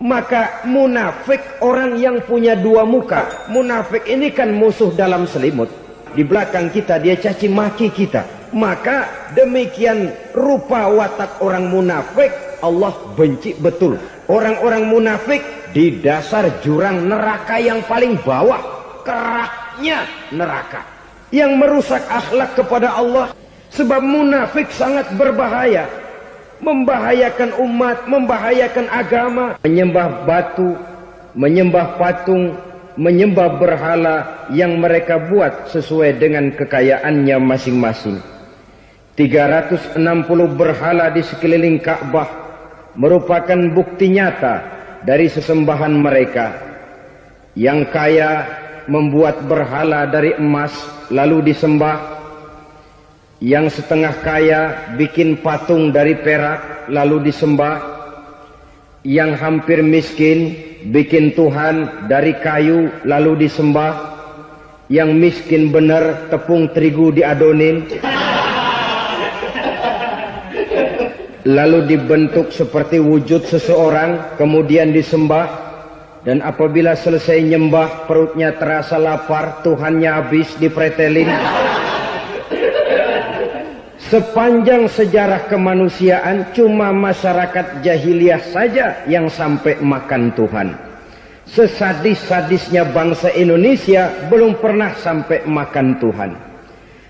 Maka munafik orang yang punya dua muka. Munafik ini kan musuh dalam selimut. Di belakang kita dia caci maki kita. Maka demikian rupa watak orang munafik, Allah benci betul. Orang-orang munafik di dasar jurang neraka yang paling bawah, keraknya neraka, yang merusak akhlak kepada Allah. Sebab munafik sangat berbahaya, membahayakan umat, membahayakan agama. Menyembah batu, menyembah patung, menyembah berhala yang mereka buat sesuai dengan kekayaannya masing-masing. 360 berhala di sekeliling Ka'bah merupakan bukti nyata dari sesembahan mereka. Yang kaya membuat berhala dari emas lalu disembah. Yang setengah kaya bikin patung dari perak lalu disembah. Yang hampir miskin bikin Tuhan dari kayu lalu disembah. Yang miskin benar tepung terigu diadonin lalu dibentuk seperti wujud seseorang kemudian disembah. Dan apabila selesai nyembah perutnya terasa lapar, Tuhannya habis dipretelin. Sepanjang sejarah kemanusiaan cuma masyarakat jahiliyah saja yang sampai makan Tuhan. Sesadis-sadisnya bangsa Indonesia belum pernah sampai makan Tuhan.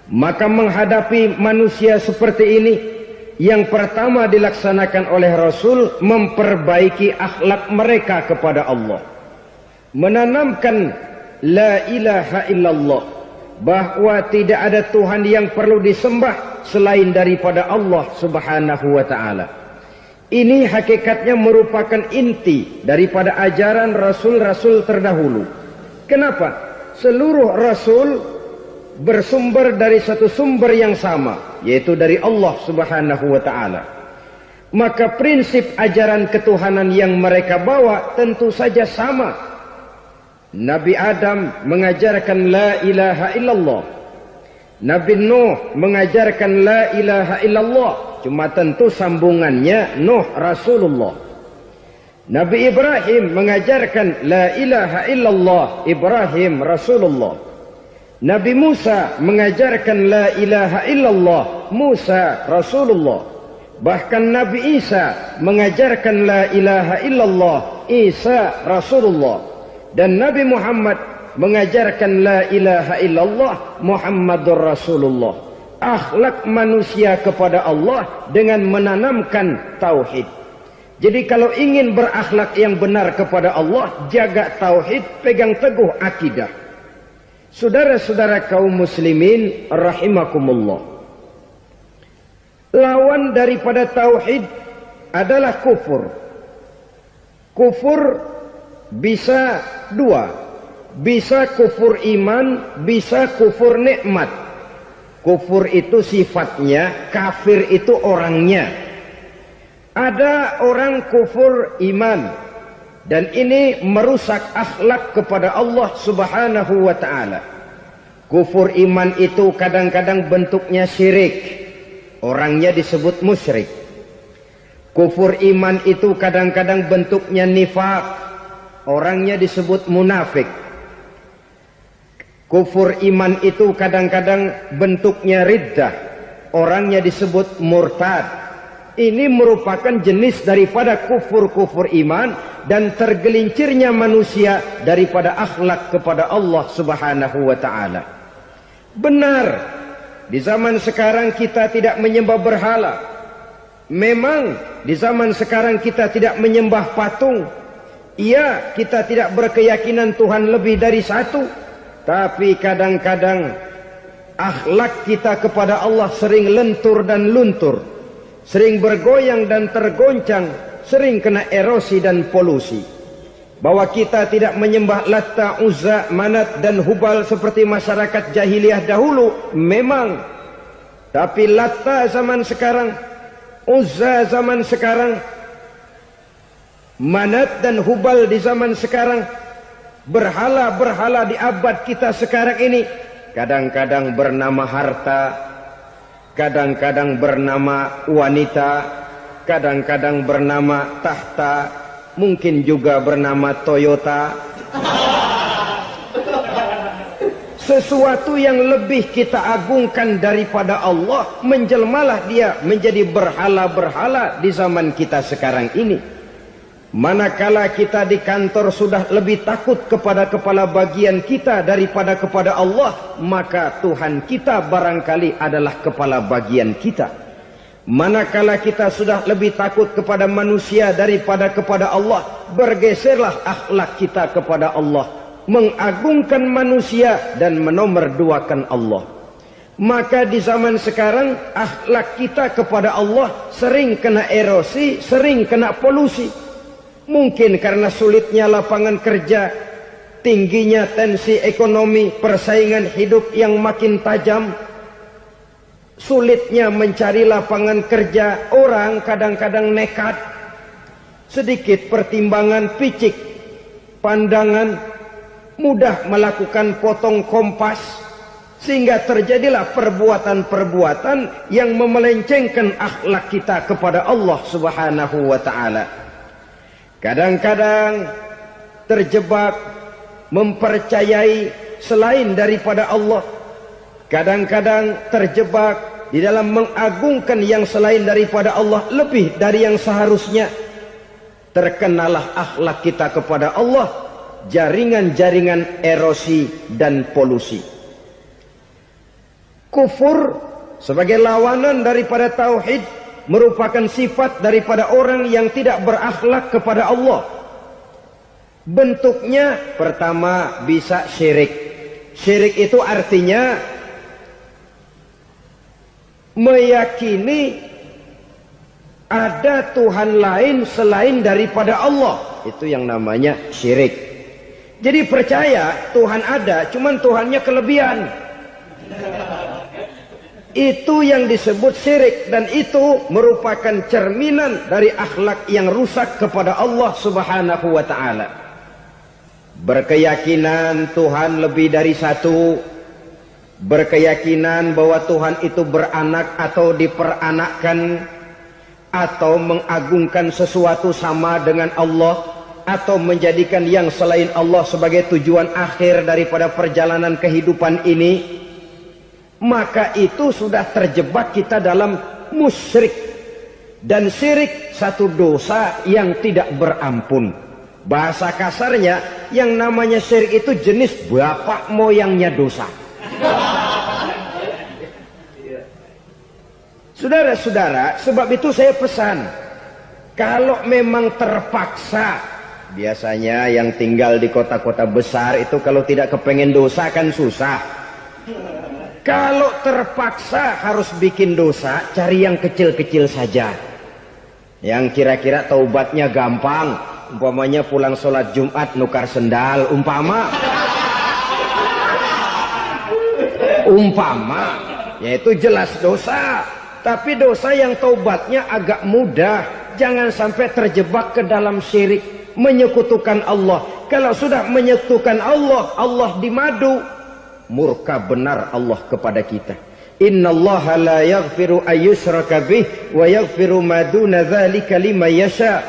Maka menghadapi manusia seperti ini, yang pertama dilaksanakan oleh Rasul memperbaiki akhlak mereka kepada Allah. Menanamkan la ilaha illallah, bahwa tidak ada Tuhan yang perlu disembah selain daripada Allah Subhanahu wa ta'ala. Ini hakikatnya merupakan inti daripada ajaran rasul-rasul terdahulu. Kenapa? Seluruh rasul bersumber dari satu sumber yang sama, yaitu dari Allah Subhanahu wa ta'ala. Maka prinsip ajaran ketuhanan yang mereka bawa tentu saja sama. Nabi Adam mengajarkan la ilaha illallah. Nabi Nuh mengajarkan la ilaha illallah. Cuma tentu sambungannya Nuh Rasulullah. Nabi Ibrahim mengajarkan la ilaha illallah, Ibrahim Rasulullah. Nabi Musa mengajarkan la ilaha illallah, Musa Rasulullah. Bahkan Nabi Isa mengajarkan la ilaha illallah, Isa Rasulullah. Dan Nabi Muhammad mengajarkan la ilaha illallah, Muhammadur Rasulullah. Akhlak manusia kepada Allah dengan menanamkan tauhid. Jadi kalau ingin berakhlak yang benar kepada Allah, jaga tauhid, pegang teguh akidah. Saudara-saudara kaum muslimin rahimakumullah, lawan daripada tauhid adalah kufur. Kufur bisa dua, bisa kufur iman, bisa kufur nikmat. Kufur itu sifatnya, kafir itu orangnya. Ada orang kufur iman, dan ini merusak akhlak kepada Allah Subhanahu wa ta'ala. Kufur iman itu kadang-kadang bentuknya syirik, orangnya disebut musyrik. Kufur iman itu kadang-kadang bentuknya nifaq, orangnya disebut munafik. Kufur iman itu kadang-kadang bentuknya riddah, orangnya disebut murtad. Ini merupakan jenis daripada kufur-kufur iman dan tergelincirnya manusia daripada akhlak kepada Allah Subhanahu wa ta'ala. Benar, di zaman sekarang kita tidak menyembah berhala. Memang di zaman sekarang kita tidak menyembah patung. Iya, kita tidak berkeyakinan Tuhan lebih dari satu. Tapi kadang-kadang akhlak kita kepada Allah sering lentur dan luntur, sering bergoyang dan tergoncang, sering kena erosi dan polusi. Bahwa kita tidak menyembah Latta, Uzza, Manat dan Hubal seperti masyarakat jahiliyah dahulu, memang. Tapi Latta zaman sekarang, Uzza zaman sekarang, Manat dan Hubal di zaman sekarang, berhala-berhala di abad kita sekarang ini, kadang-kadang bernama harta, kadang-kadang bernama wanita, kadang-kadang bernama tahta, mungkin juga bernama Toyota. Sesuatu yang lebih kita agungkan daripada Allah, menjelmalah dia menjadi berhala-berhala di zaman kita sekarang ini. Manakala kita di kantor sudah lebih takut kepada kepala bagian kita daripada kepada Allah, maka Tuhan kita barangkali adalah kepala bagian kita. Manakala kita sudah lebih takut kepada manusia daripada kepada Allah, bergeserlah akhlak kita kepada Allah, mengagungkan manusia dan menomorduakan Allah. Maka di zaman sekarang akhlak kita kepada Allah sering kena erosi, sering kena polusi. Mungkin karena sulitnya lapangan kerja, tingginya tensi ekonomi, persaingan hidup yang makin tajam, sulitnya mencari lapangan kerja, orang kadang-kadang nekat, sedikit pertimbangan, picik pandangan, mudah melakukan potong kompas, sehingga terjadilah perbuatan-perbuatan yang memelencengkan akhlak kita kepada Allah Subhanahu wa ta'ala. Kadang-kadang terjebak mempercayai selain daripada Allah. Kadang-kadang terjebak di dalam mengagungkan yang selain daripada Allah lebih dari yang seharusnya. Terkenalah akhlak kita kepada Allah jaringan-jaringan erosi dan polusi. Kufur sebagai lawanan daripada tauhid merupakan sifat daripada orang yang tidak berakhlak kepada Allah. Bentuknya pertama bisa syirik. Syirik itu artinya meyakini ada Tuhan lain selain daripada Allah. Itu yang namanya syirik. Jadi percaya Tuhan ada, cuman Tuhannya kelebihan. Itu yang disebut syirik, dan itu merupakan cerminan dari akhlak yang rusak kepada Allah Subhanahu wa ta'ala. Berkeyakinan Tuhan lebih dari satu, berkeyakinan bahwa Tuhan itu beranak atau diperanakkan, atau mengagungkan sesuatu sama dengan Allah, atau menjadikan yang selain Allah sebagai tujuan akhir daripada perjalanan kehidupan ini, maka itu sudah terjebak kita dalam musyrik. Dan syirik satu dosa yang tidak berampun. Bahasa kasarnya, yang namanya syirik itu jenis bapak moyangnya dosa. Saudara-saudara, sebab itu saya pesan, kalau memang terpaksa, biasanya yang tinggal di kota-kota besar itu kalau tidak kepengen dosa kan susah. Kalau terpaksa harus bikin dosa, cari yang kecil-kecil saja, yang kira-kira taubatnya gampang. Umpamanya pulang sholat Jumat nukar sendal, umpama, yaitu jelas dosa. Tapi dosa yang taubatnya agak mudah. Jangan sampai terjebak ke dalam syirik, menyekutukan Allah. Kalau sudah menyekutukan Allah, Allah dimadu, murka benar Allah kepada kita. Innallaha la yaghfiru ayyushraka bih wa yaghfiru ma duna dzalika liman yasha.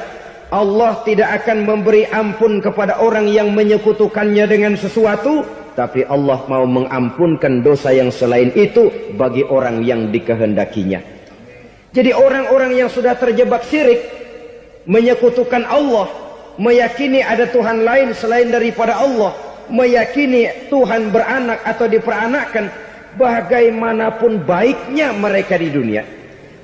Allah tidak akan memberi ampun kepada orang yang menyekutukannya dengan sesuatu, tapi Allah mau mengampunkan dosa yang selain itu bagi orang yang dikehendakinya. Jadi orang-orang yang sudah terjebak syirik, menyekutukan Allah, meyakini ada Tuhan lain selain daripada Allah, meyakini Tuhan beranak atau diperanakkan, bagaimanapun baiknya mereka di dunia,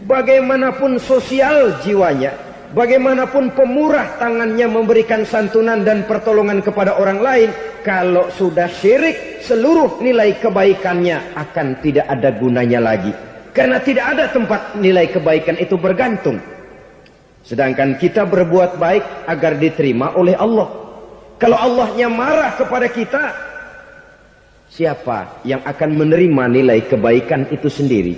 bagaimanapun sosial jiwanya, bagaimanapun pemurah tangannya memberikan santunan dan pertolongan kepada orang lain, kalau sudah syirik, seluruh nilai kebaikannya akan tidak ada gunanya lagi. Karena tidak ada tempat nilai kebaikan itu bergantung. Sedangkan kita berbuat baik agar diterima oleh Allah. Kalau Allahnya marah kepada kita, siapa yang akan menerima nilai kebaikan itu sendiri?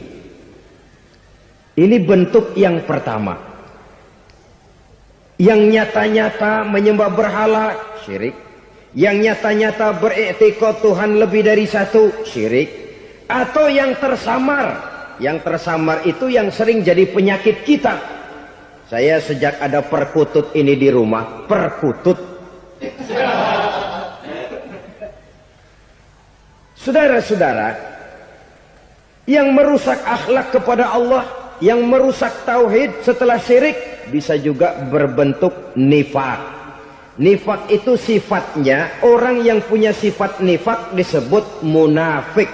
Ini bentuk yang pertama. Yang nyata-nyata menyembah berhala, syirik. Yang nyata-nyata beriktikad Tuhan lebih dari satu, syirik. Atau yang tersamar. Yang tersamar itu yang sering jadi penyakit kita. Saya sejak ada perkutut ini di rumah, perkutut. Saudara-saudara, yang merusak akhlak kepada Allah, yang merusak tauhid setelah syirik, bisa juga berbentuk nifak. Nifak itu sifatnya, orang yang punya sifat nifak disebut munafik.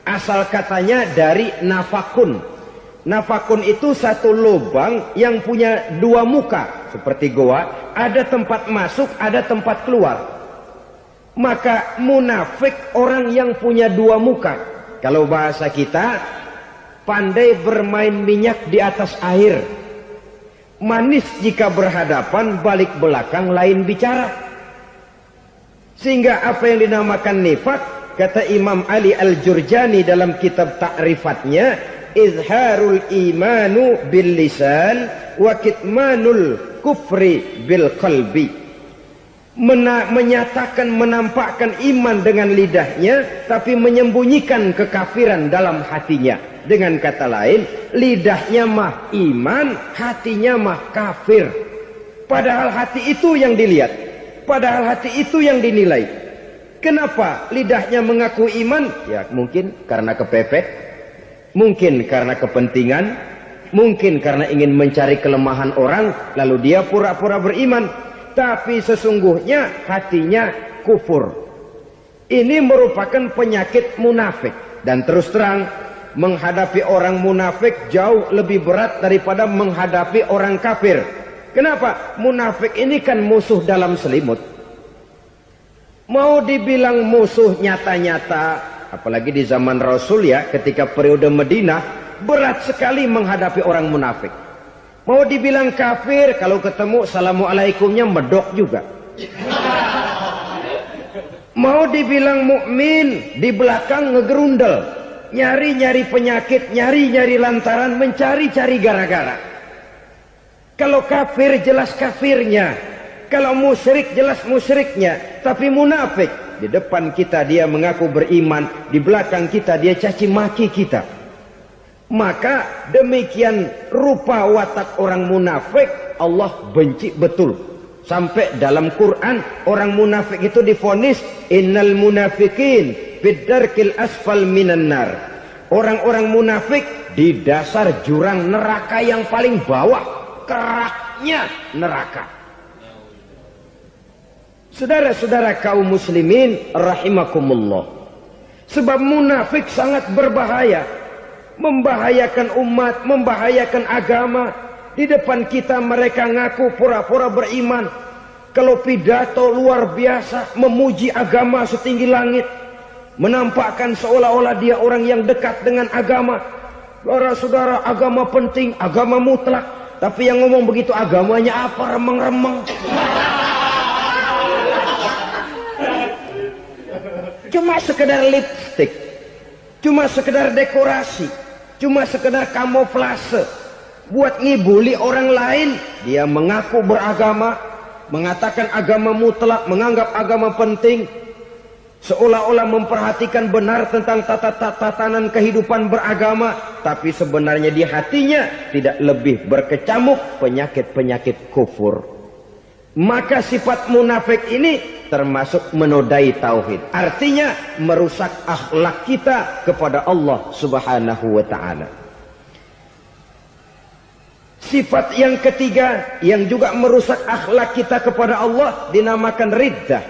Asal katanya dari nafakun. Nafakun itu satu lubang yang punya dua muka, seperti goa, ada tempat masuk, ada tempat keluar. Maka munafik orang yang punya dua muka. Kalau bahasa kita, pandai bermain minyak di atas air. Manis jika berhadapan, balik belakang lain bicara. Sehingga apa yang dinamakan nifak, kata Imam Ali Al-Jurjani dalam kitab ta'rifatnya, izharul imanu bil lisan wa kitmanul kufri bil qalbi. Menyatakan, menampakkan iman dengan lidahnya, tapi menyembunyikan kekafiran dalam hatinya. Dengan kata lain, lidahnya mah iman, hatinya mah kafir. Padahal hati itu yang dilihat, padahal hati itu yang dinilai. Kenapa lidahnya mengaku iman? Ya mungkin karena kepepet, mungkin karena kepentingan, mungkin karena ingin mencari kelemahan orang, lalu dia pura-pura beriman. Tapi sesungguhnya hatinya kufur. Ini merupakan penyakit munafik. Dan terus terang, menghadapi orang munafik jauh lebih berat daripada menghadapi orang kafir. Kenapa? Munafik ini kan musuh dalam selimut. Mau dibilang musuh nyata-nyata, apalagi di zaman Rasul ya, ketika periode Madinah, berat sekali menghadapi orang munafik. Mau dibilang kafir, kalau ketemu assalamualaikumnya medok juga. Mau dibilang mukmin, di belakang ngegerundel, nyari-nyari penyakit, nyari-nyari lantaran, mencari-cari gara-gara. Kalau kafir jelas kafirnya, kalau musyrik jelas musyriknya. Tapi munafik, di depan kita dia mengaku beriman, di belakang kita dia caci maki kita. Maka demikian rupa watak orang munafik, Allah benci betul. Sampai dalam Quran orang munafik itu divonis innal munafikin fid darkil asfal minan nar. Orang-orang munafik di dasar jurang neraka yang paling bawah, keraknya neraka. Saudara-saudara kaum muslimin rahimakumullah. Sebab munafik sangat berbahaya. Membahayakan umat, membahayakan agama. Di depan kita mereka ngaku pura-pura beriman. Kalau pidato luar biasa, memuji agama setinggi langit, menampakkan seolah-olah dia orang yang dekat dengan agama. Saudara-saudara, agama penting, agama mutlak. Tapi yang ngomong begitu agamanya apa? Remeng-remeng. Cuma sekedar lipstick, cuma sekedar dekorasi, cuma sekedar kamuflase buat ngibuli orang lain. Dia mengaku beragama, mengatakan agama mutlak, menganggap agama penting, seolah-olah memperhatikan benar tentang tatanan kehidupan beragama, tapi sebenarnya di hatinya tidak lebih berkecamuk penyakit-penyakit kufur. Maka sifat munafik ini termasuk menodai tauhid. Artinya merusak akhlak kita kepada Allah Subhanahu wa ta'ala. Sifat yang ketiga yang juga merusak akhlak kita kepada Allah dinamakan riddah.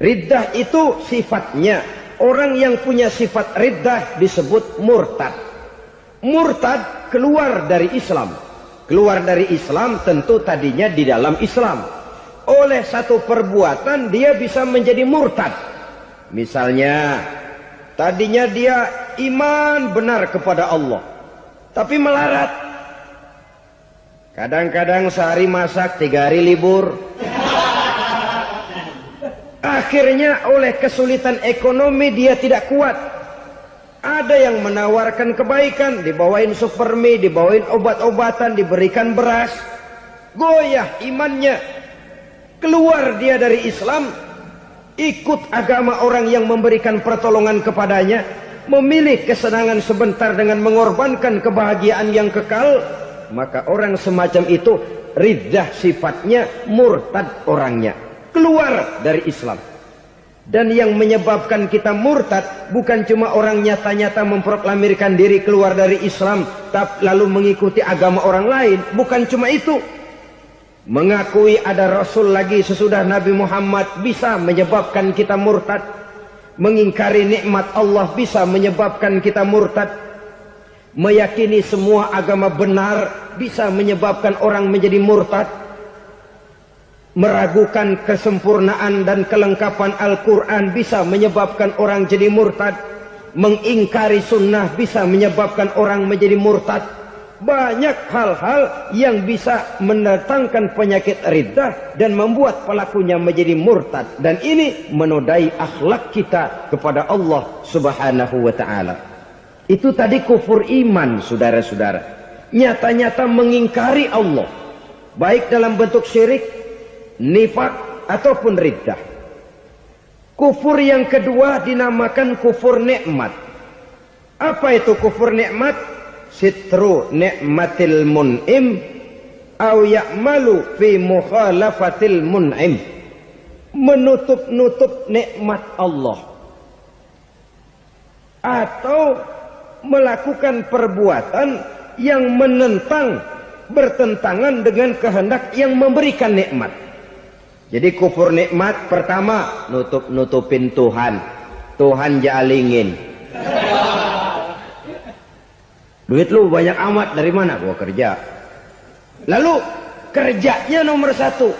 Riddah itu sifatnya, orang yang punya sifat riddah disebut murtad. Murtad keluar dari Islam. Keluar dari Islam tentu tadinya di dalam Islam. Oleh satu perbuatan dia bisa menjadi murtad. Misalnya tadinya dia iman benar kepada Allah, tapi melarat. Kadang-kadang sehari masak, 3 hari libur. Akhirnya oleh kesulitan ekonomi dia tidak kuat. Ada yang menawarkan kebaikan, dibawain supermi, dibawain obat-obatan, diberikan beras. Goyah imannya. Keluar dia dari Islam, ikut agama orang yang memberikan pertolongan kepadanya, memilih kesenangan sebentar dengan mengorbankan kebahagiaan yang kekal. maka orang semacam itu riddah sifatnya, murtad orangnya, keluar dari Islam. Dan yang menyebabkan kita murtad bukan cuma orang nyata-nyata memproklamirkan diri keluar dari Islam lalu mengikuti agama orang lain, bukan cuma itu. Mengakui ada Rasul lagi sesudah Nabi Muhammad bisa menyebabkan kita murtad. Mengingkari nikmat Allah bisa menyebabkan kita murtad. Meyakini semua agama benar bisa menyebabkan orang menjadi murtad. Meragukan kesempurnaan dan kelengkapan Al-Quran bisa menyebabkan orang jadi murtad. Mengingkari sunnah bisa menyebabkan orang menjadi murtad. Banyak hal-hal yang bisa mendatangkan penyakit riddah dan membuat pelakunya menjadi murtad. Dan ini menodai akhlak kita kepada Allah Subhanahu wa ta'ala. Itu tadi kufur iman, saudara-saudara. Nyata-nyata mengingkari Allah, baik dalam bentuk syirik, nifak, ataupun riddah. Kufur yang kedua dinamakan kufur nikmat. Apa itu kufur nikmat? Sitru nikmatil mun'im au ya'malu fi mukhalafatil mun'im. Menutup-nutup nikmat Allah, atau melakukan perbuatan yang menentang, bertentangan dengan kehendak yang memberikan nikmat. Jadi kufur nikmat pertama, nutup-nutupin Tuhan. Tuhan jalingin. Duit lu banyak amat, dari mana? Gua kerja. Lalu kerjanya nomor satu.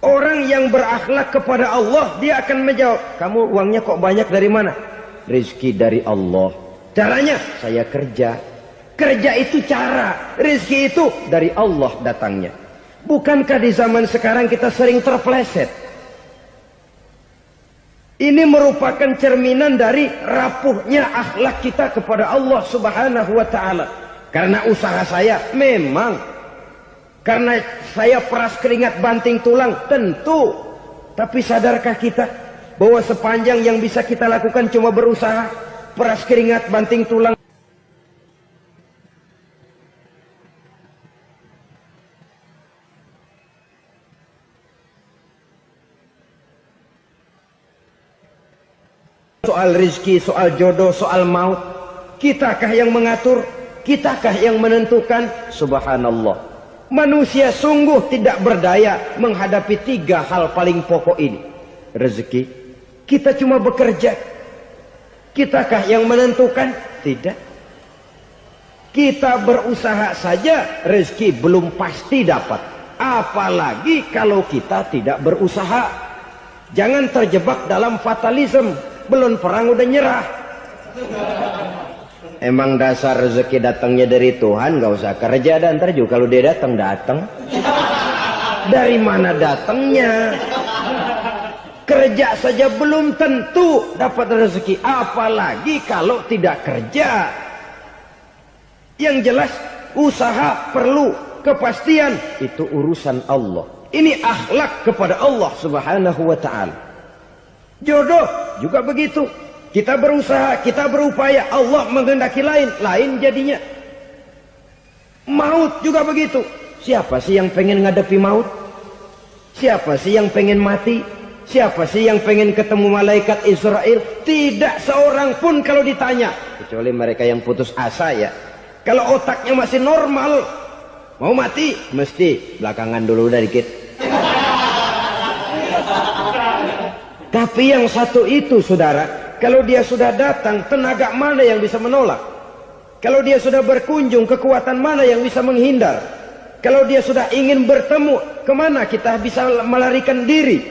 Orang yang berakhlak kepada Allah, dia akan menjawab, kamu uangnya kok banyak, dari mana? Rizki dari Allah. Caranya, saya kerja. Kerja itu cara, rizki itu dari Allah datangnya. Bukankah di zaman sekarang kita sering terpleset? Ini merupakan cerminan dari rapuhnya akhlak kita kepada Allah Subhanahu wa ta'ala. Karena usaha saya memang, karena saya peras keringat banting tulang, tentu. Tapi sadarkah kita bahwa sepanjang yang bisa kita lakukan cuma berusaha, peras keringat banting tulang? Soal rizki, soal jodoh, soal maut, kitakah yang mengatur? Kitakah yang menentukan? Subhanallah. Manusia sungguh tidak berdaya menghadapi tiga hal paling pokok ini. Rezeki, kita cuma bekerja. Kitakah yang menentukan? Tidak. Kita berusaha saja, rezeki belum pasti dapat. Apalagi kalau kita tidak berusaha. Jangan terjebak dalam fatalisme. Belum perang udah nyerah. Emang dasar rezeki datangnya dari Tuhan, gak usah kerja, dan ntar juga kalau dia datang. Dari mana datangnya? Kerja saja belum tentu dapat rezeki, apalagi kalau tidak kerja. Yang jelas usaha perlu kepastian, itu urusan Allah. Ini akhlak kepada Allah Subhanahu wa ta'ala. Jodoh juga begitu. Kita berusaha, kita berupaya, Allah menghendaki lain jadinya. Maut juga begitu. Siapa sih yang pengen ngadepi maut? Siapa sih yang pengen mati? Siapa sih yang pengen ketemu malaikat Israel? Tidak seorang pun kalau ditanya, kecuali mereka yang putus asa ya. Kalau otaknya masih normal, mau mati mesti belakangan dulu udah dikit. Tapi yang satu itu, saudara, kalau dia sudah datang, tenaga mana yang bisa menolak? Kalau dia sudah berkunjung, kekuatan mana yang bisa menghindar? Kalau dia sudah ingin bertemu, kemana kita bisa melarikan diri?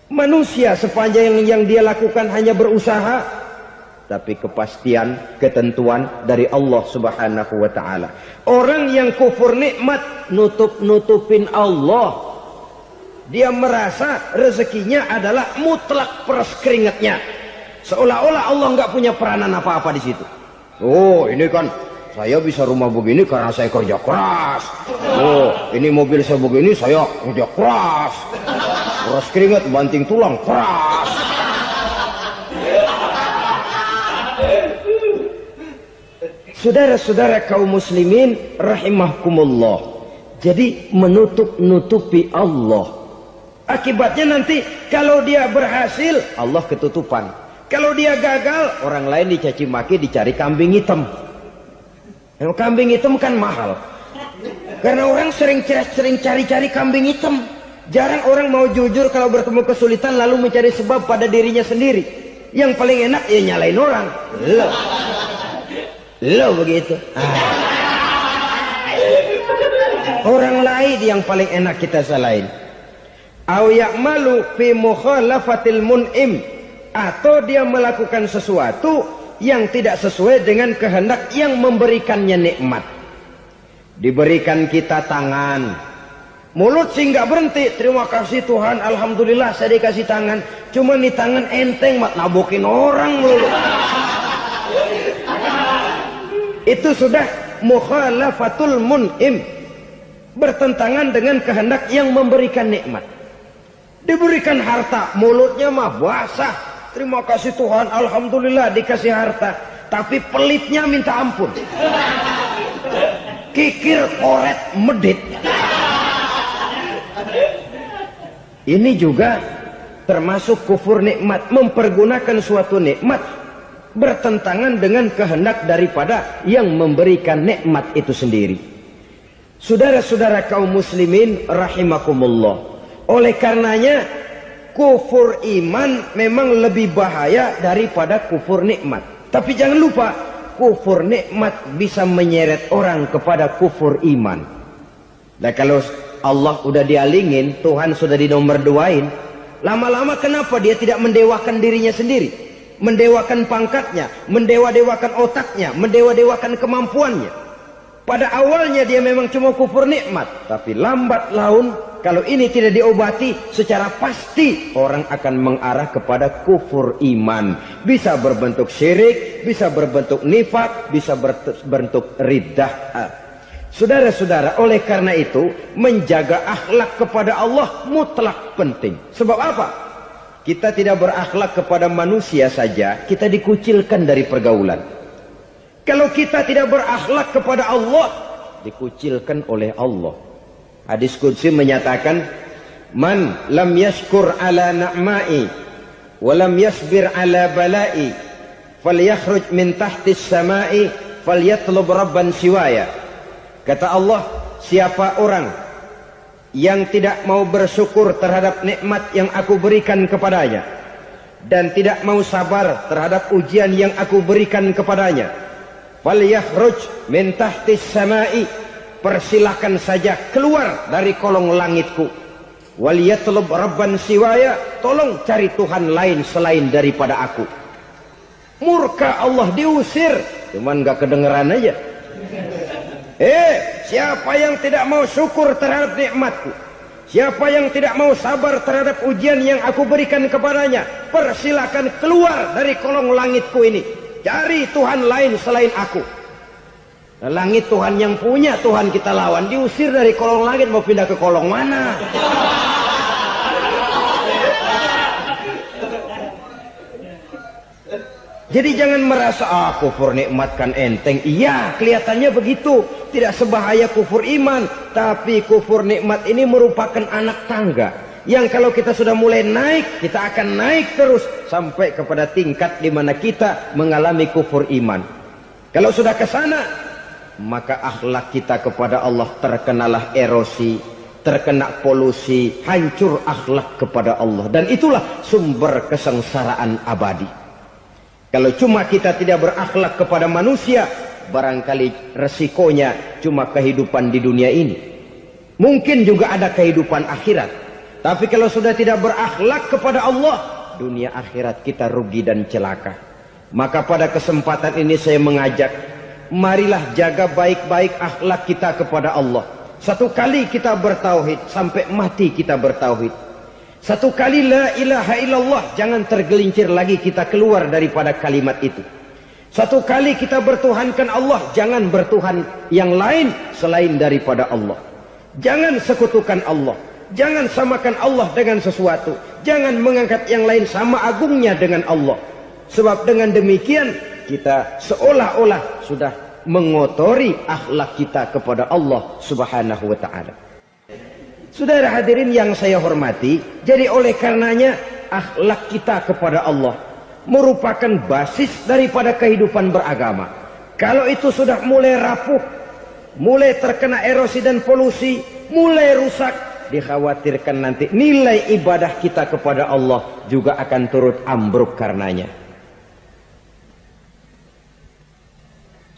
Manusia sepanjang yang dia lakukan hanya berusaha, tapi kepastian, ketentuan dari Allah Subhanahu wa ta'ala. Orang yang kufur nikmat, nutup-nutupin Allah. Dia merasa rezekinya adalah mutlak peras keringatnya. Seolah-olah Allah nggak punya peranan apa-apa di situ. Oh, ini kan saya bisa rumah begini karena saya kerja keras. Oh, ini mobil saya begini, saya kerja keras. Peras keringat, banting tulang, keras. Saudara-saudara kaum muslimin rahimahkumullah. Jadi menutup-nutupi Allah. Akibatnya nanti kalau dia berhasil, Allah ketutupan. Kalau dia gagal, orang lain dicaci maki, dicari kambing hitam. Kambing hitam kan mahal. Karena orang sering cari-cari kambing hitam. Jarang orang mau jujur kalau bertemu kesulitan lalu mencari sebab pada dirinya sendiri. Yang paling enak ya nyalain orang. Lo begitu. Orang lain yang paling enak kita salahin. Au ya'malu fi mukhalafatil mun'im, atau dia melakukan sesuatu yang tidak sesuai dengan kehendak yang memberikannya nikmat. Diberikan kita tangan, mulut sih nggak berhenti. Terima kasih Tuhan, alhamdulillah saya dikasih tangan. Cuma nih tangan enteng mat nabokin orang mulu. Itu sudah mukhalafatul mun'im, bertentangan dengan kehendak yang memberikan nikmat. Diberikan harta, mulutnya mah basah. Terima kasih Tuhan, alhamdulillah dikasih harta. Tapi pelitnya minta ampun. Kikir, koret, medit. Ini juga termasuk kufur nikmat. Mempergunakan suatu nikmat bertentangan dengan kehendak daripada yang memberikan nikmat itu sendiri. Saudara-saudara kaum muslimin rahimakumullah. Oleh karenanya kufur iman memang lebih bahaya daripada kufur nikmat. Tapi jangan lupa, kufur nikmat bisa menyeret orang kepada kufur iman. Nah kalau Allah udah dialingin, Tuhan sudah dinomor duain, lama-lama kenapa dia tidak mendewakan dirinya sendiri? Mendewakan pangkatnya, mendewa-dewakan otaknya, mendewa-dewakan kemampuannya. Pada awalnya dia memang cuma kufur nikmat, tapi lambat laun kalau ini tidak diobati secara pasti orang akan mengarah kepada kufur iman. Bisa berbentuk syirik, bisa berbentuk nifak, bisa berbentuk riddah. Saudara-saudara, oleh karena itu menjaga akhlak kepada Allah mutlak penting. Sebab apa? Kita tidak berakhlak kepada manusia saja, kita dikucilkan dari pergaulan. Kalau kita tidak berakhlak kepada Allah, dikucilkan oleh Allah. Hadis qudsi menyatakan, man lam yashkur ala na'ma'i wa lam yasbir ala bala'i falyakhruj min tahtis sama'i falyatlub rabban siwaya. Kata Allah, siapa orang yang tidak mau bersyukur terhadap nikmat yang aku berikan kepadanya dan tidak mau sabar terhadap ujian yang aku berikan kepadanya, falyakhruj min tahtis sama'i, persilahkan saja keluar dari kolong langitku. Waliyatlub rabban siwaya, tolong cari Tuhan lain selain daripada aku. Murka Allah, diusir, cuman gak kedengeran aja. Siapa yang tidak mau syukur terhadap nikmatku, siapa yang tidak mau sabar terhadap ujian yang aku berikan kepadanya, persilahkan keluar dari kolong langitku ini, cari Tuhan lain selain aku. Langit Tuhan yang punya, Tuhan kita lawan, diusir dari kolong langit, mau pindah ke kolong mana? Jadi jangan merasa kufur nikmat kan enteng. Iya, kelihatannya begitu, tidak sebahaya kufur iman. Tapi kufur nikmat ini merupakan anak tangga yang kalau kita sudah mulai naik, kita akan naik terus sampai kepada tingkat di mana kita mengalami kufur iman. Kalau sudah ke sana, maka akhlak kita kepada Allah terkenalah erosi, terkena polusi, hancur akhlak kepada Allah. Dan itulah sumber kesengsaraan abadi. Kalau cuma kita tidak berakhlak kepada manusia, barangkali resikonya cuma kehidupan di dunia ini. Mungkin juga ada kehidupan akhirat. Tapi kalau sudah tidak berakhlak kepada Allah, dunia akhirat kita rugi dan celaka. Maka pada kesempatan ini saya mengajak, marilah jaga baik-baik akhlak kita kepada Allah. Satu kali kita bertauhid, sampai mati kita bertauhid. Satu kali la ilaha illallah, jangan tergelincir lagi kita keluar daripada kalimat itu. Satu kali kita bertuhankan Allah, jangan bertuhan yang lain selain daripada Allah. Jangan sekutukan Allah, jangan samakan Allah dengan sesuatu, jangan mengangkat yang lain sama agungnya dengan Allah. Sebab dengan demikian kita seolah-olah sudah mengotori akhlak kita kepada Allah Subhanahu wa taala. Saudara hadirin yang saya hormati, jadi oleh karenanya akhlak kita kepada Allah merupakan basis daripada kehidupan beragama. Kalau itu sudah mulai rapuh, mulai terkena erosi dan polusi, mulai rusak, dikhawatirkan nanti nilai ibadah kita kepada Allah juga akan turut ambruk karenanya.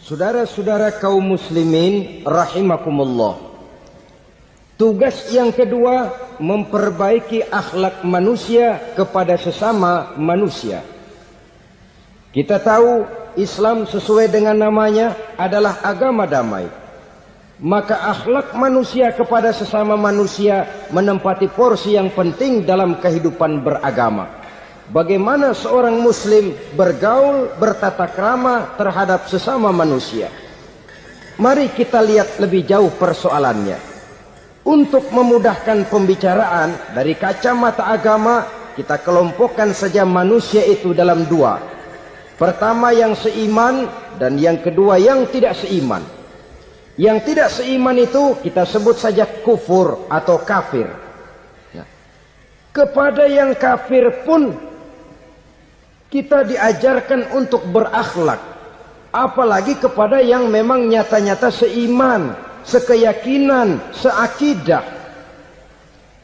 Saudara-saudara kaum muslimin rahimakumullah, tugas yang kedua memperbaiki akhlak manusia kepada sesama manusia. Kita tahu Islam sesuai dengan namanya adalah agama damai. Maka akhlak manusia kepada sesama manusia menempati porsi yang penting dalam kehidupan beragama. Bagaimana seorang muslim bergaul, bertata krama terhadap sesama manusia. Mari kita lihat lebih jauh persoalannya. Untuk memudahkan pembicaraan dari kacamata agama, kita kelompokkan saja manusia itu dalam dua. Pertama yang seiman dan yang kedua yang tidak seiman. Yang tidak seiman itu kita sebut saja kufur atau kafir. Kepada yang kafir pun kita diajarkan untuk berakhlak. Apalagi kepada yang memang nyata-nyata seiman, sekeyakinan, seakidah.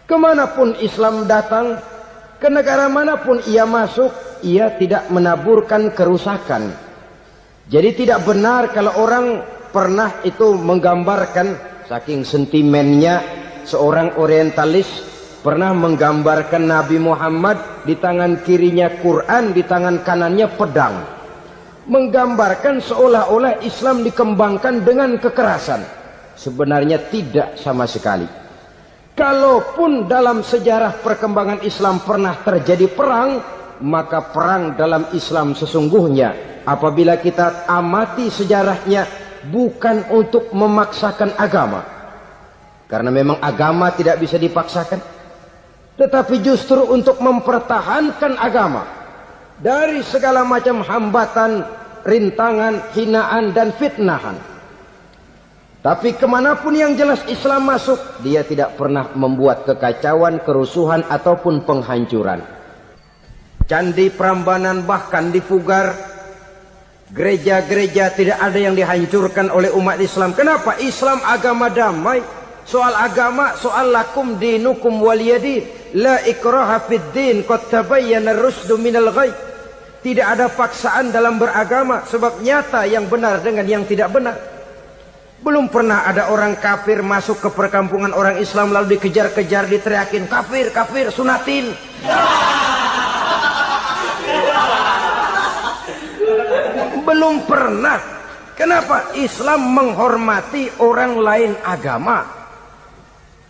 Kemanapun Islam datang, ke negara manapun ia masuk, ia tidak menaburkan kerusakan. Jadi tidak benar kalau orang pernah itu menggambarkan, saking sentimennya seorang orientalis pernah menggambarkan Nabi Muhammad di tangan kirinya Quran, di tangan kanannya pedang. Menggambarkan seolah-olah Islam dikembangkan dengan kekerasan. Sebenarnya tidak sama sekali. Kalaupun dalam sejarah perkembangan Islam pernah terjadi perang, maka perang dalam Islam sesungguhnya apabila kita amati sejarahnya bukan untuk memaksakan agama. Karena memang agama tidak bisa dipaksakan. Tetapi justru untuk mempertahankan agama dari segala macam hambatan, rintangan, hinaan dan fitnahan. Tapi kemanapun yang jelas Islam masuk, dia tidak pernah membuat kekacauan, kerusuhan ataupun penghancuran. Candi Prambanan bahkan dipugar, gereja-gereja tidak ada yang dihancurkan oleh umat Islam. Kenapa? Islam agama damai. Soal agama, soal lakum dinukum waliyadin, la ikraha fid din, qad tabayyana ar-rusdu minal ghayy. Tidak ada paksaan dalam beragama, sebab nyata yang benar dengan yang tidak benar. Belum pernah ada orang kafir masuk ke perkampungan orang Islam lalu dikejar-kejar, diteriakin kafir, kafir, sunatin. Belum pernah. Kenapa? Islam menghormati orang lain agama.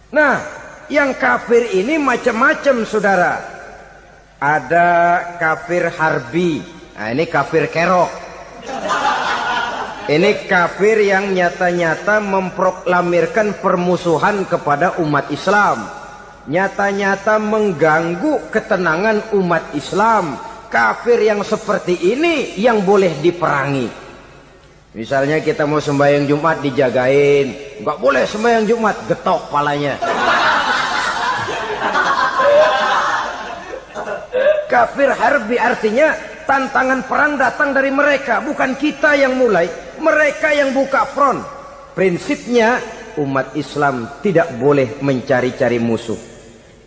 Nah, yang kafir ini macam-macam saudara. Ada kafir harbi. Nah, ini kafir kerok. Ini kafir yang nyata-nyata memproklamirkan permusuhan kepada umat Islam. Nyata-nyata mengganggu ketenangan umat Islam. Kafir yang seperti ini yang boleh diperangi. Misalnya kita mau sembahyang Jumat dijagain, nggak boleh sembahyang Jumat, getok palanya. Kafir harbi artinya tantangan perang datang dari mereka, bukan kita yang mulai, mereka yang buka front. Prinsipnya umat Islam tidak boleh mencari-cari musuh,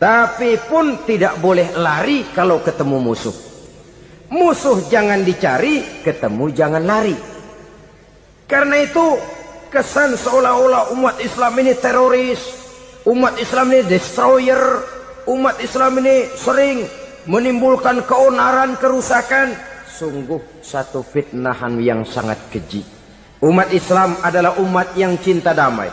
tapi pun tidak boleh lari kalau ketemu musuh. Musuh jangan dicari, ketemu jangan lari. Karena itu kesan seolah-olah umat Islam ini teroris, umat Islam ini destroyer, umat Islam ini sering menimbulkan keonaran, kerusakan. Sungguh satu fitnahan yang sangat keji. Umat Islam adalah umat yang cinta damai.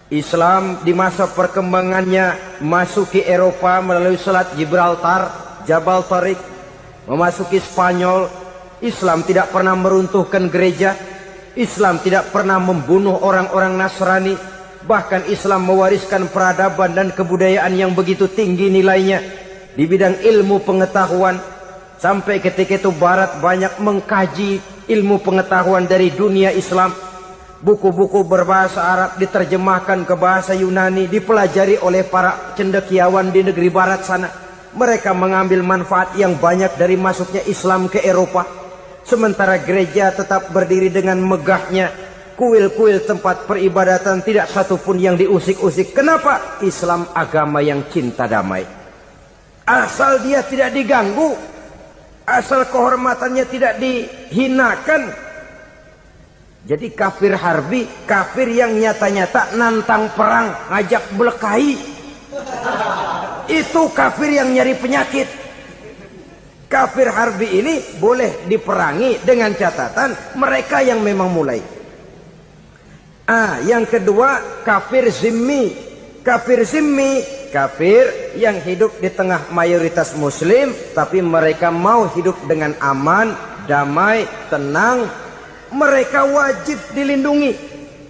Islam di masa perkembangannya masuki Eropa melalui Selat Gibraltar, Jabal Tariq, memasuki Spanyol. Islam tidak pernah meruntuhkan gereja. Islam tidak pernah membunuh orang-orang Nasrani. Bahkan Islam mewariskan peradaban dan kebudayaan yang begitu tinggi nilainya di bidang ilmu pengetahuan. Sampai ketika itu Barat banyak mengkaji, ilmu pengetahuan dari dunia Islam. Buku-buku berbahasa Arab diterjemahkan ke bahasa Yunani, dipelajari oleh para cendekiawan di negeri barat sana. Mereka mengambil manfaat yang banyak dari masuknya Islam ke Eropa. Sementara gereja tetap berdiri dengan megahnya. Kuil-kuil tempat peribadatan tidak satupun yang diusik-usik. Kenapa? Islam agama yang cinta damai. Asal dia tidak diganggu, asal kehormatannya tidak dihinakan. Jadi kafir harbi, kafir yang nyata-nyata nantang perang, ngajak berkelahi. Itu kafir yang nyari penyakit. Kafir harbi ini boleh diperangi dengan catatan mereka yang memang mulai. Yang kedua, kafir zimmi. Kafir zimmi, kafir yang hidup di tengah mayoritas muslim, tapi mereka mau hidup dengan aman, damai, tenang. Mereka wajib dilindungi.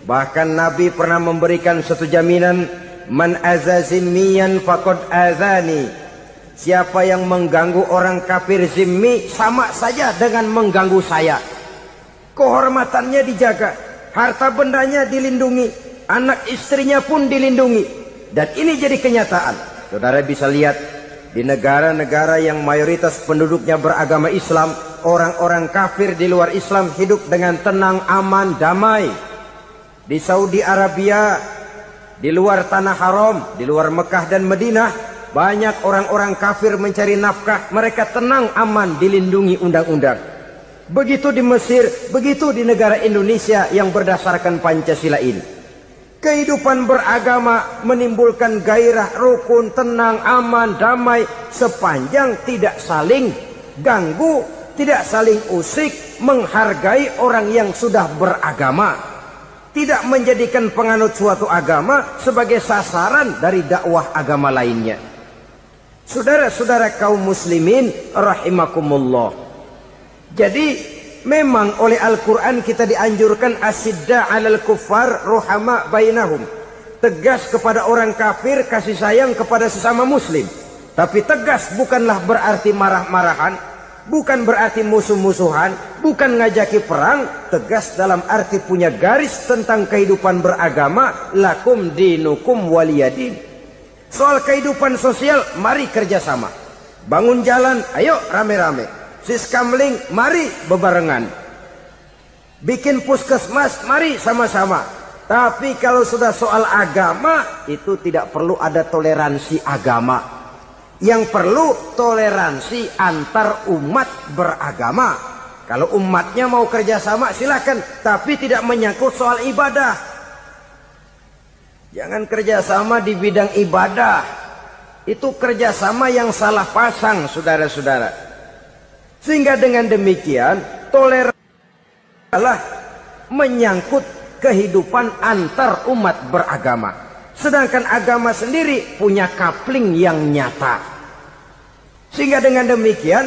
Bahkan Nabi pernah memberikan satu jaminan, man azazimmiyan faqad azani. Siapa yang mengganggu orang kafir zimmi sama saja dengan mengganggu saya. Kehormatannya dijaga, harta bendanya dilindungi, anak istrinya pun dilindungi. Dan ini jadi kenyataan. Saudara bisa lihat di negara-negara yang mayoritas penduduknya beragama Islam, orang-orang kafir di luar Islam hidup dengan tenang, aman, damai. Di Saudi Arabia, di luar tanah haram, di luar Mekah dan Madinah, banyak orang-orang kafir mencari nafkah. Mereka tenang, aman, dilindungi undang-undang. Begitu di Mesir, begitu di negara Indonesia yang berdasarkan Pancasila ini. Kehidupan beragama menimbulkan gairah, rukun, tenang, aman, damai, sepanjang tidak saling ganggu, tidak saling usik, menghargai orang yang sudah beragama, tidak menjadikan penganut suatu agama sebagai sasaran dari dakwah agama lainnya. Saudara-saudara kaum muslimin rahimakumullah. Jadi memang oleh Al-Quran kita dianjurkan asidda alal kuffar ruhama bainahum. Tegas kepada orang kafir, kasih sayang kepada sesama muslim. Tapi tegas bukanlah berarti marah-marahan, bukan berarti musuh-musuhan, bukan ngajaki perang. Tegas dalam arti punya garis tentang kehidupan beragama, lakum dinukum waliyadin. Soal kehidupan sosial, mari kerjasama. Bangun jalan, ayo rame-rame. Siskamling, mari bebarengan. Bikin puskesmas, mari sama-sama. Tapi kalau sudah soal agama, itu tidak perlu ada toleransi agama. Yang perlu toleransi antar umat beragama. Kalau umatnya mau kerjasama silakan, tapi tidak menyangkut soal ibadah. Jangan kerjasama di bidang ibadah. Itu kerjasama yang salah pasang, saudara-saudara. Sehingga dengan demikian toleransi adalah menyangkut kehidupan antar umat beragama. Sedangkan agama sendiri punya kapling yang nyata. Sehingga dengan demikian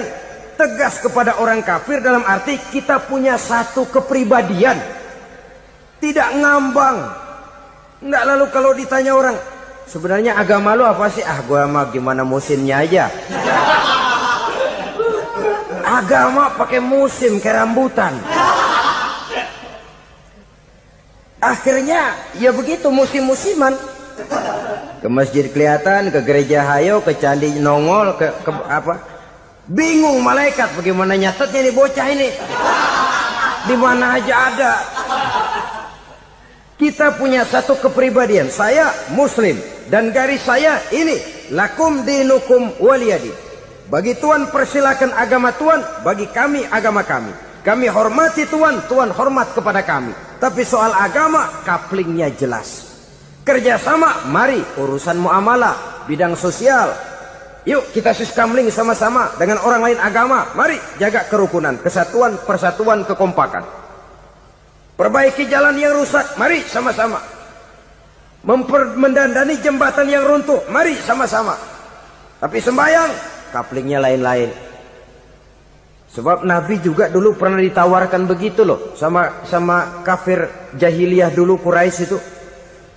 tegas kepada orang kafir dalam arti kita punya satu kepribadian. Tidak ngambang. Enggak lalu kalau ditanya orang, sebenarnya agama lu apa sih? Gua mah gimana musimnya aja. Agama pakai musim kayak rambutan. Akhirnya ya begitu musim-musiman. Ke masjid kelihatan, ke gereja hayo, ke candi nongol, ke apa? Bingung malaikat bagaimana nyatetnya nih bocah ini. Di mana aja ada. Kita punya satu kepribadian. Saya muslim dan garis saya ini, lakum dinukum waliyadin. Bagi Tuhan persilakan agama Tuhan, bagi kami agama kami. Kami hormati Tuhan, Tuhan hormat kepada kami. Tapi soal agama, kaplingnya jelas. Kerjasama, mari urusan muamalah, bidang sosial. Yuk kita siskamling sama-sama dengan orang lain agama. Mari jaga kerukunan, kesatuan, persatuan, kekompakan. Perbaiki jalan yang rusak, mari sama-sama. Mendandani jembatan yang runtuh, mari sama-sama. Tapi sembahyang, kaplingnya lain-lain. Sebab Nabi juga dulu pernah ditawarkan begitu loh sama kafir jahiliyah dulu Quraisy itu.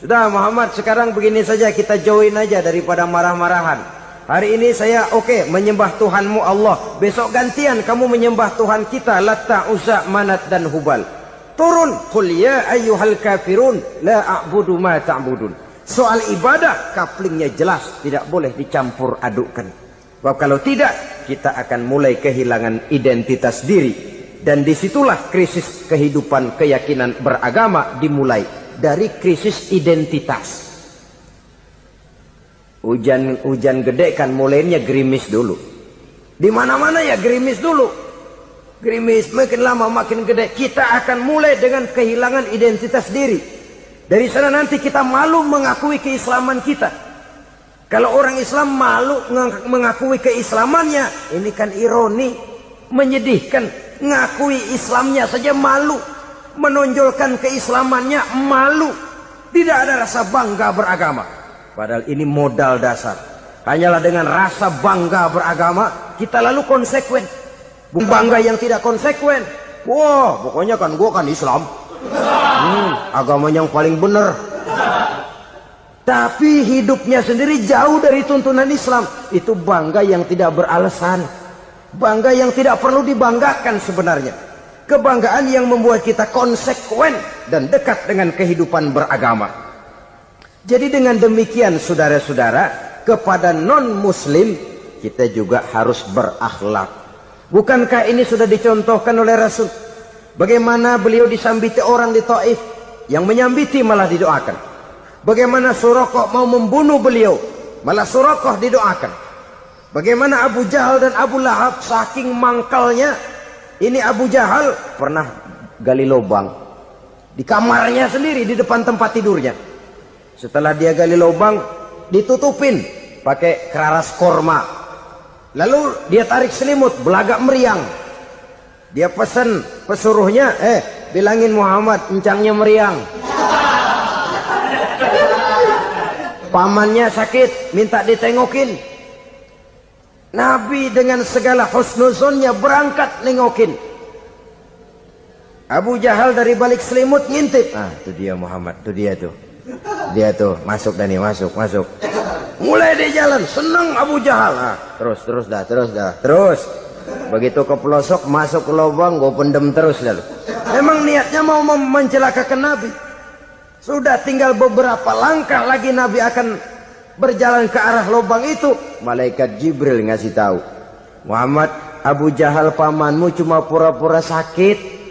Sudah Muhammad, sekarang begini saja, kita join aja daripada marah-marahan. Hari ini saya menyembah Tuhanmu Allah. Besok gantian kamu menyembah Tuhan kita Latta, Uzza, Manat dan Hubal. Turun, qul ya ayyuhal kafirun la a'budu ma ta'budun. Soal ibadah kaplingnya jelas, tidak boleh dicampur adukkan. Sebab kalau tidak, kita akan mulai kehilangan identitas diri. Dan disitulah krisis kehidupan keyakinan beragama dimulai. Dari krisis identitas. Hujan gede kan mulainya gerimis dulu. Di mana-mana ya gerimis dulu. Gerimis makin lama makin gede. Kita akan mulai dengan kehilangan identitas diri. Dari sana nanti kita malu mengakui keislaman kita. Kalau orang Islam malu mengakui keislamannya, ini kan ironi, menyedihkan. Ngakui Islamnya saja malu, menonjolkan keislamannya malu. Tidak ada rasa bangga beragama. Padahal ini modal dasar. Hanyalah dengan rasa bangga beragama kita lalu konsekuen. Bangga yang tidak konsekuen, wah pokoknya kan gua kan Islam, agama yang paling benar. Tapi hidupnya sendiri jauh dari tuntunan Islam. Itu bangga yang tidak beralasan, bangga yang tidak perlu dibanggakan sebenarnya. Kebanggaan yang membuat kita konsekuen dan dekat dengan kehidupan beragama. Jadi dengan demikian saudara-saudara, kepada non-muslim kita juga harus berakhlak. Bukankah ini sudah dicontohkan oleh Rasul? Bagaimana beliau disambiti orang di Taif, yang menyambiti malah didoakan. Bagaimana Suraqah mau membunuh beliau, malah Suraqah didoakan. Bagaimana Abu Jahal dan Abu Lahab saking mangkalnya. Ini Abu Jahal pernah gali lubang di kamarnya sendiri, di depan tempat tidurnya. Setelah dia gali lubang, ditutupin pakai keraras korma. Lalu dia tarik selimut, belagak meriang. Dia pesan pesuruhnya, bilangin Muhammad, encangnya meriang. Pamannya sakit, minta ditengokin. Nabi dengan segala husnuzonnya berangkat nengokin. Abu Jahal dari balik selimut ngintip. Itu dia Muhammad, itu dia tuh. Dia tuh masuk Dani, masuk. Mulai dia jalan, senang Abu Jahal. Terus dah. Begitu ke pelosok, masuk ke lubang, gue pendem terus lalu. Memang niatnya mau mencelakakan Nabi. Sudah tinggal beberapa langkah lagi Nabi akan berjalan ke arah lubang itu. Malaikat Jibril ngasih tahu, Muhammad, Abu Jahal pamanmu cuma pura-pura sakit.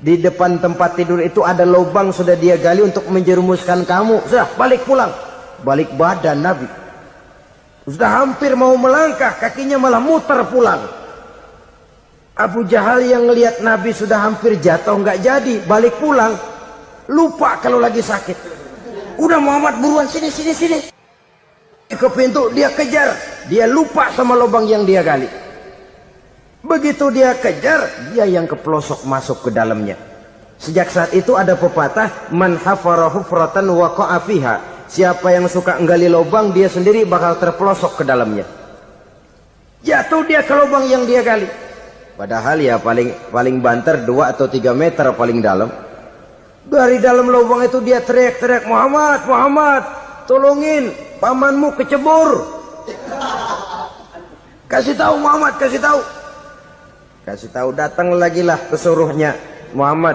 Di depan tempat tidur itu ada lubang sudah dia gali untuk menjerumuskan kamu. Sudah balik pulang. Balik badan Nabi. Sudah hampir mau melangkah, kakinya malah muter pulang. Abu Jahal yang ngelihat Nabi sudah hampir jatuh nggak jadi, balik pulang. Lupa kalau lagi sakit. Udah Muhammad buruan sini. Ke pintu dia kejar. Dia lupa sama lubang yang dia gali. Begitu dia kejar, dia yang ke pelosok masuk ke dalamnya. Sejak saat itu ada pepatah, man hafara hufratan waqa'a fiha. Siapa yang suka nggali lubang, dia sendiri bakal terpelosok ke dalamnya. Jatuh dia ke lubang yang dia gali. Padahal ya paling banter 2 atau 3 meter paling dalam. Dari dalam lubang itu dia teriak-teriak, Muhammad, tolongin, pamanmu kecebur. Kasih tahu Muhammad, kasih tahu. Datang lagi lah pesuruhnya. Muhammad,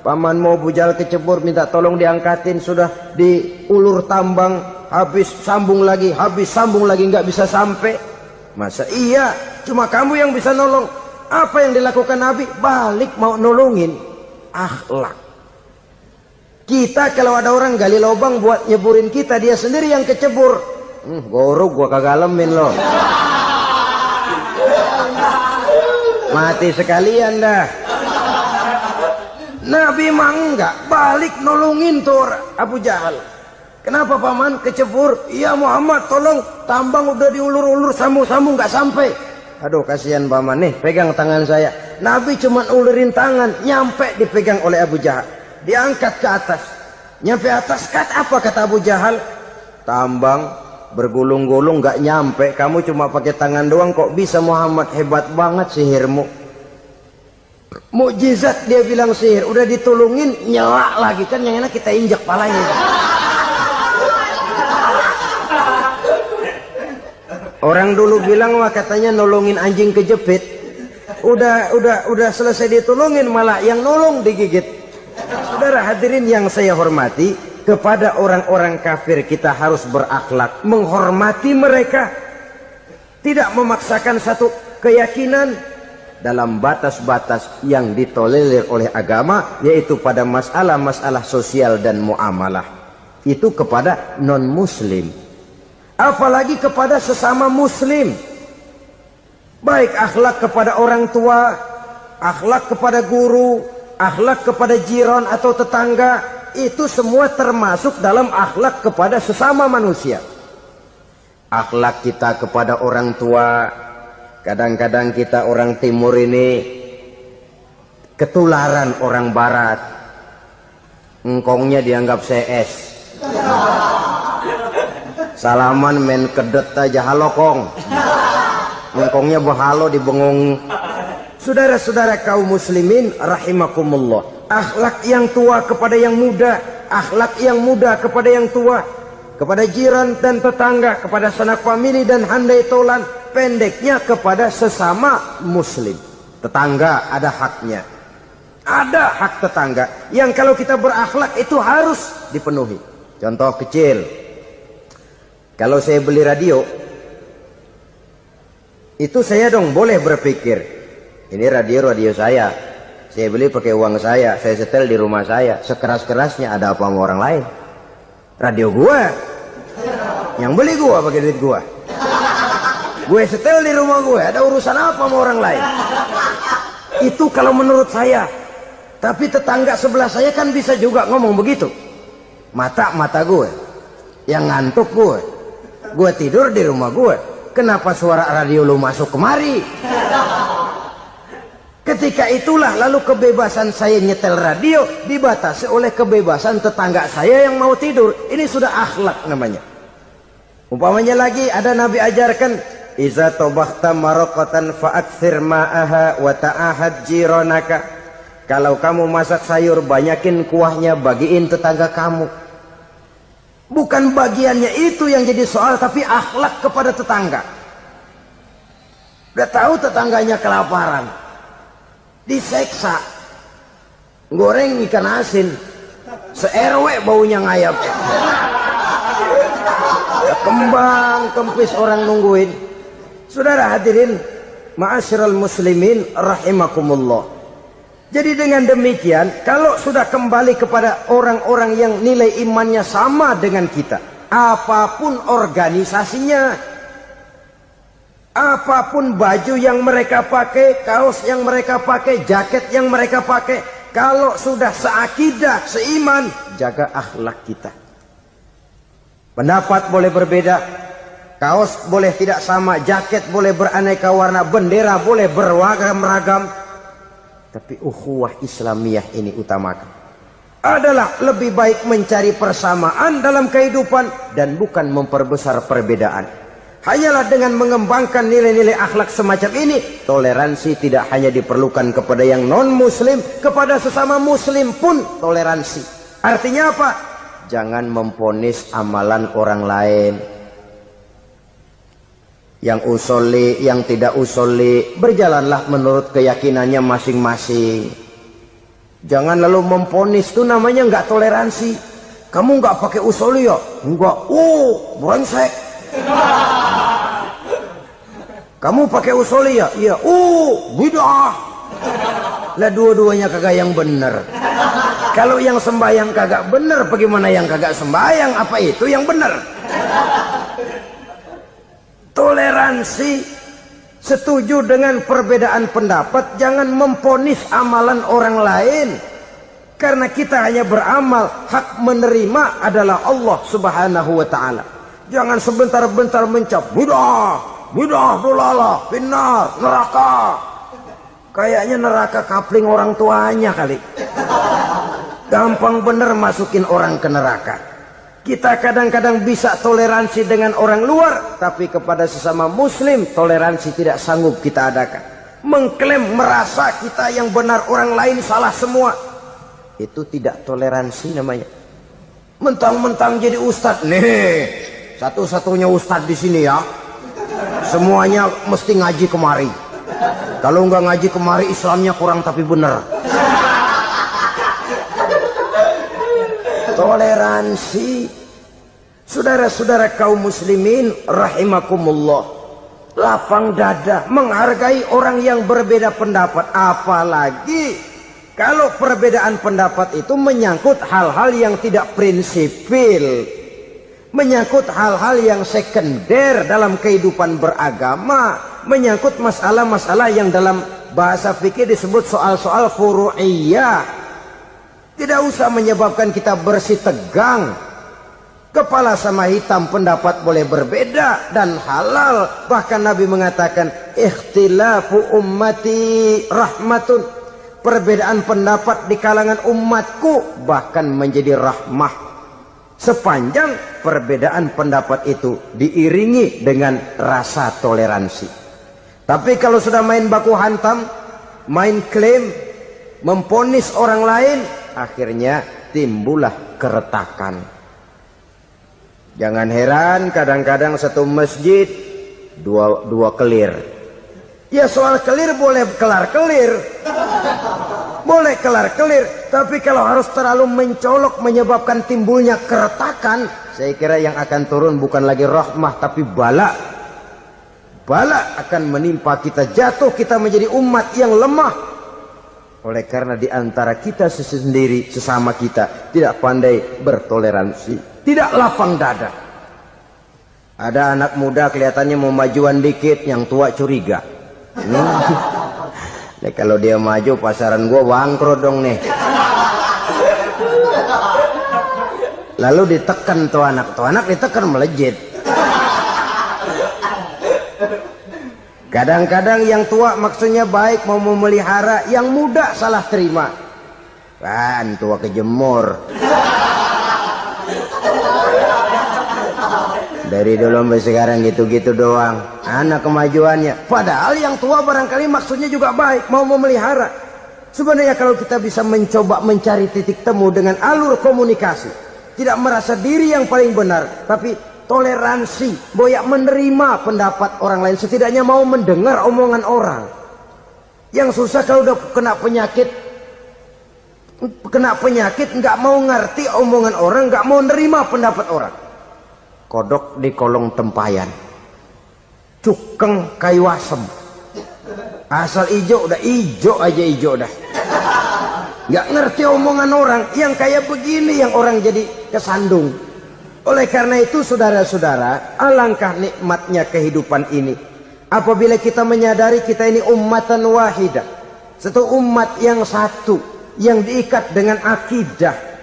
pamanmu Abu Jahal kecebur, minta tolong diangkatin. Sudah diulur tambang, habis sambung lagi, nggak bisa sampai. Masa iya, cuma kamu yang bisa nolong. Apa yang dilakukan Nabi? Balik mau nolongin. Akhlak. Kita kalau ada orang gali lubang buat nyeburin kita, dia sendiri yang kecebur. Gorok gua kagak lemin loh. Mati sekalian dah. Nabi mah enggak, balik nolongin tuh Abu Jahal. Kenapa paman kecebur? Iya Muhammad, tolong, tambang udah diulur-ulur, sambung-sambung nggak sampai. Aduh kasihan paman, nih pegang tangan saya. Nabi cuma ulurin tangan, nyampe dipegang oleh Abu Jahal. Diangkat ke atas. Nyampe atas, apa kata Abu Jahal? Tambang bergulung-gulung nggak nyampe, kamu cuma pakai tangan doang kok bisa Muhammad, hebat banget sihirmu. Mukjizat dia bilang sihir, udah ditolongin nyelak lagi, kan yang enak kita injak palanya. Orang dulu bilang wah katanya nolongin anjing kejepit. Udah selesai ditolongin malah yang nolong digigit. Saudara hadirin yang saya hormati, kepada orang-orang kafir kita harus berakhlak, menghormati mereka, tidak memaksakan satu keyakinan dalam batas-batas yang ditolerir oleh agama, yaitu pada masalah-masalah sosial dan muamalah. Itu kepada non-muslim, apalagi kepada sesama muslim. Baik akhlak kepada orang tua, akhlak kepada guru, akhlak kepada jiran atau tetangga, itu semua termasuk dalam akhlak kepada sesama manusia. Akhlak kita kepada orang tua, kadang-kadang kita orang timur ini ketularan orang barat. Engkongnya dianggap CS. Salaman men kedet aja halo kong. Engkongnya bahalo dibengong. Saudara-saudara kaum muslimin rahimakumullah, akhlak yang tua kepada yang muda, akhlak yang muda kepada yang tua, kepada jiran dan tetangga, kepada sanak famili dan handai tolan, pendeknya kepada sesama muslim. Tetangga ada haknya, ada hak tetangga yang kalau kita berakhlak itu harus dipenuhi. Contoh kecil, kalau saya beli radio, itu saya dong boleh berpikir, ini radio saya beli pakai uang saya setel di rumah saya, sekeras-kerasnya ada apa sama orang lain? Radio gua, yang beli gua pakai duit gua, gue setel di rumah gue, ada urusan apa sama orang lain? Itu kalau menurut saya. Tapi tetangga sebelah saya kan bisa juga ngomong begitu. Mata gue yang ngantuk, gue tidur di rumah gue, kenapa suara radio lu masuk kemari? Ketika itulah lalu kebebasan saya nyetel radio dibatasi oleh kebebasan tetangga saya yang mau tidur. Ini sudah akhlak namanya. Umpamanya lagi ada Nabi ajarkan, iza tobakhta maraqatan fa'akthir ma'aha wa ta'ahad jiranaka. Kalau kamu masak sayur, banyakin kuahnya, bagiin tetangga kamu. Bukan bagiannya itu yang jadi soal, tapi akhlak kepada tetangga. Udah tahu tetangganya kelaparan, diseksa, goreng ikan asin, se-RW baunya ngayap, kembang kempis orang nungguin. Saudara hadirin ma'asyiral muslimin rahimakumullah. Jadi dengan demikian, kalau sudah kembali kepada orang-orang yang nilai imannya sama dengan kita, apapun organisasinya, apapun baju yang mereka pakai, kaos yang mereka pakai, jaket yang mereka pakai, kalau sudah seakidah, seiman, jaga akhlak kita. Pendapat boleh berbeda, kaos boleh tidak sama, jaket boleh beraneka warna, bendera boleh beragam-ragam, tapi ukhuwah Islamiyah ini utamakan. Adalah lebih baik mencari persamaan dalam kehidupan dan bukan memperbesar perbedaan. Hanyalah dengan mengembangkan nilai-nilai akhlak semacam ini, toleransi tidak hanya diperlukan kepada yang non-muslim, kepada sesama muslim pun toleransi. Artinya apa? Jangan memponis amalan orang lain. Yang usoli, yang tidak usoli, berjalanlah menurut keyakinannya masing-masing. Jangan lalu memponis, itu namanya nggak toleransi. Kamu nggak pakai usoli ya? Enggak. Brengsek. Kamu pakai usoli ya? Iya. Bid'ah. Lah dua-duanya kagak yang benar. Kalau yang sembahyang kagak benar, bagaimana yang kagak sembahyang? Apa itu yang benar? Toleransi, setuju dengan perbedaan pendapat, jangan memponis amalan orang lain. Karena kita hanya beramal, hak menerima adalah Allah Subhanahu wa ta'ala. Jangan sebentar-bentar mencap bid'ah dolalah, finnar, neraka. Kayaknya neraka kapling orang tuanya kali. Gampang bener masukin orang ke neraka. Kita kadang-kadang bisa toleransi dengan orang luar, tapi kepada sesama muslim toleransi tidak sanggup kita adakan. Mengklaim merasa kita yang benar, orang lain salah semua, itu tidak toleransi namanya. Mentang-mentang jadi ustadz, nih satu-satunya ustadz di sini ya, Semuanya mesti ngaji kemari. Kalau nggak ngaji kemari Islamnya kurang tapi bener. Toleransi. Saudara-saudara kaum muslimin rahimakumullah. Lapang dada menghargai orang yang berbeda pendapat, apalagi kalau perbedaan pendapat itu menyangkut hal-hal yang tidak prinsipil, menyangkut hal-hal yang sekunder dalam kehidupan beragama, menyangkut masalah-masalah yang dalam bahasa fikih disebut soal-soal furu'iyah. Tidak usah menyebabkan kita bersih tegang. Kepala sama hitam pendapat boleh berbeda dan halal. Bahkan Nabi mengatakan ikhtilafu ummati rahmatun. Perbedaan pendapat di kalangan umatku bahkan menjadi rahmah. Sepanjang perbedaan pendapat itu diiringi dengan rasa toleransi. Tapi kalau sudah main baku hantam, main klaim, memponis orang lain, akhirnya timbullah keretakan. Jangan heran kadang-kadang satu masjid dua kelir. Ya soal kelir boleh kelar-kelir. Boleh kelar-kelir. Tapi kalau harus terlalu mencolok menyebabkan timbulnya keretakan, saya kira yang akan turun bukan lagi rahmah tapi bala. Bala akan menimpa kita, jatuh kita menjadi umat yang lemah. Oleh karena di antara kita sendiri, sesama kita tidak pandai bertoleransi, tidak lapang dada. Ada anak muda kelihatannya mau majuan dikit, yang tua curiga. Nih, kalau dia maju pasaran gua bangkrut dong nih. Lalu ditekan tuh anak ditekan melejit. Kadang-kadang yang tua maksudnya baik, mau memelihara, yang muda salah terima. Kan tua kejemur. Dari dulu sampai sekarang gitu-gitu doang. Anak kemajuannya. Padahal yang tua barangkali maksudnya juga baik, mau memelihara. Sebenarnya kalau kita bisa mencoba mencari titik temu dengan alur komunikasi, tidak merasa diri yang paling benar, tapi toleransi, boyak menerima pendapat orang lain, setidaknya mau mendengar omongan orang. Yang susah kalau udah kena penyakit nggak mau ngerti omongan orang, nggak mau nerima pendapat orang. Kodok di kolong tempayan, cukeng kayu asem, asal ijo udah ijo aja ijo dah. Nggak ngerti omongan orang, yang kayak begini yang orang jadi kesandung. Oleh karena itu saudara-saudara, alangkah nikmatnya kehidupan ini apabila kita menyadari kita ini ummatan wahidah, satu umat yang satu, yang diikat dengan akidah.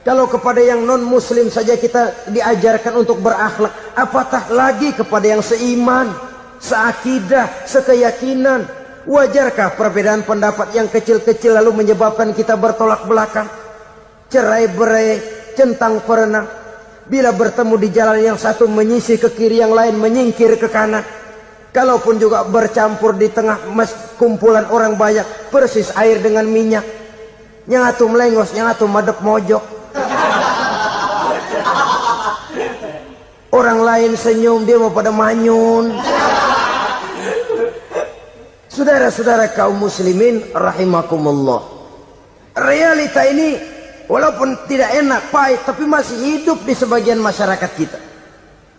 Kalau kepada yang non muslim saja kita diajarkan untuk berakhlak, apatah lagi kepada yang seiman, seakidah, sekeyakinan. Wajarkah perbedaan pendapat yang kecil-kecil lalu menyebabkan kita bertolak belakang, cerai-berai, centang perenang? Bila bertemu di jalan yang satu menyisih ke kiri, yang lain menyingkir ke kanan. Kalaupun juga bercampur di tengah kumpulan orang banyak, persis air dengan minyak. Yang atu melengos, yang atu madep mojok. Orang lain senyum, dia mau pada manyun. Saudara-saudara kaum muslimin rahimakumullah. Realita ini walaupun tidak enak, pahit, tapi masih hidup di sebagian masyarakat kita.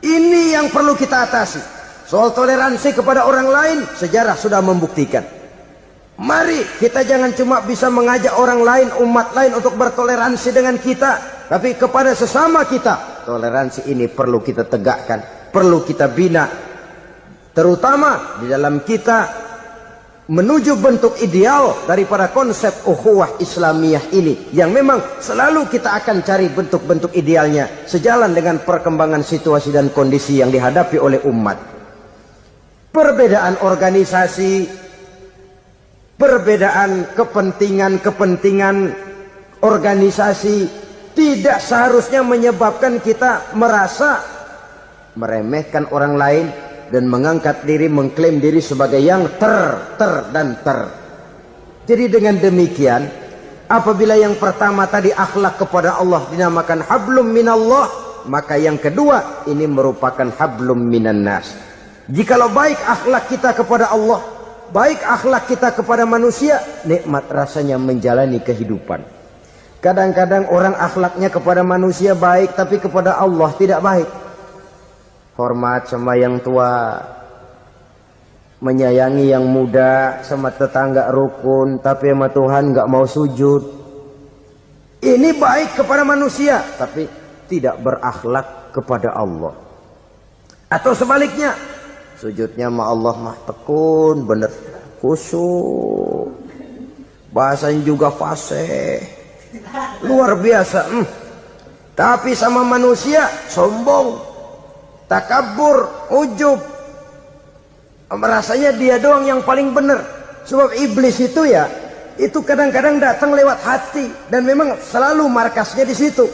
Ini yang perlu kita atasi. Soal toleransi kepada orang lain, sejarah sudah membuktikan. Mari kita jangan cuma bisa mengajak orang lain, umat lain untuk bertoleransi dengan kita, tapi kepada sesama kita. Toleransi ini perlu kita tegakkan, perlu kita bina. Terutama di dalam kita menuju bentuk ideal daripada konsep ukhuwah Islamiyah ini, yang memang selalu kita akan cari bentuk-bentuk idealnya sejalan dengan perkembangan situasi dan kondisi yang dihadapi oleh umat. Perbedaan organisasi, perbedaan kepentingan organisasi tidak seharusnya menyebabkan kita merasa meremehkan orang lain dan mengangkat diri, mengklaim diri sebagai yang ter. Jadi dengan demikian, apabila yang pertama tadi akhlak kepada Allah dinamakan hablum minallah, maka yang kedua ini merupakan hablum minan nas. Jikalau baik akhlak kita kepada Allah, baik akhlak kita kepada manusia, nikmat rasanya menjalani kehidupan. Kadang-kadang orang akhlaknya kepada manusia baik, tapi kepada Allah tidak baik. Hormat sama yang tua, menyayangi yang muda, sama tetangga rukun, tapi sama Tuhan nggak mau sujud. Ini baik kepada manusia, tapi tidak berakhlak kepada Allah. Atau sebaliknya, sujudnya sama Allah mah tekun, bener khusyuk, bahasanya juga fasih, luar biasa. Tapi sama manusia sombong, takabur, ujub, merasanya dia doang yang paling benar. Sebab iblis itu ya, itu kadang-kadang datang lewat hati, dan memang selalu markasnya di situ.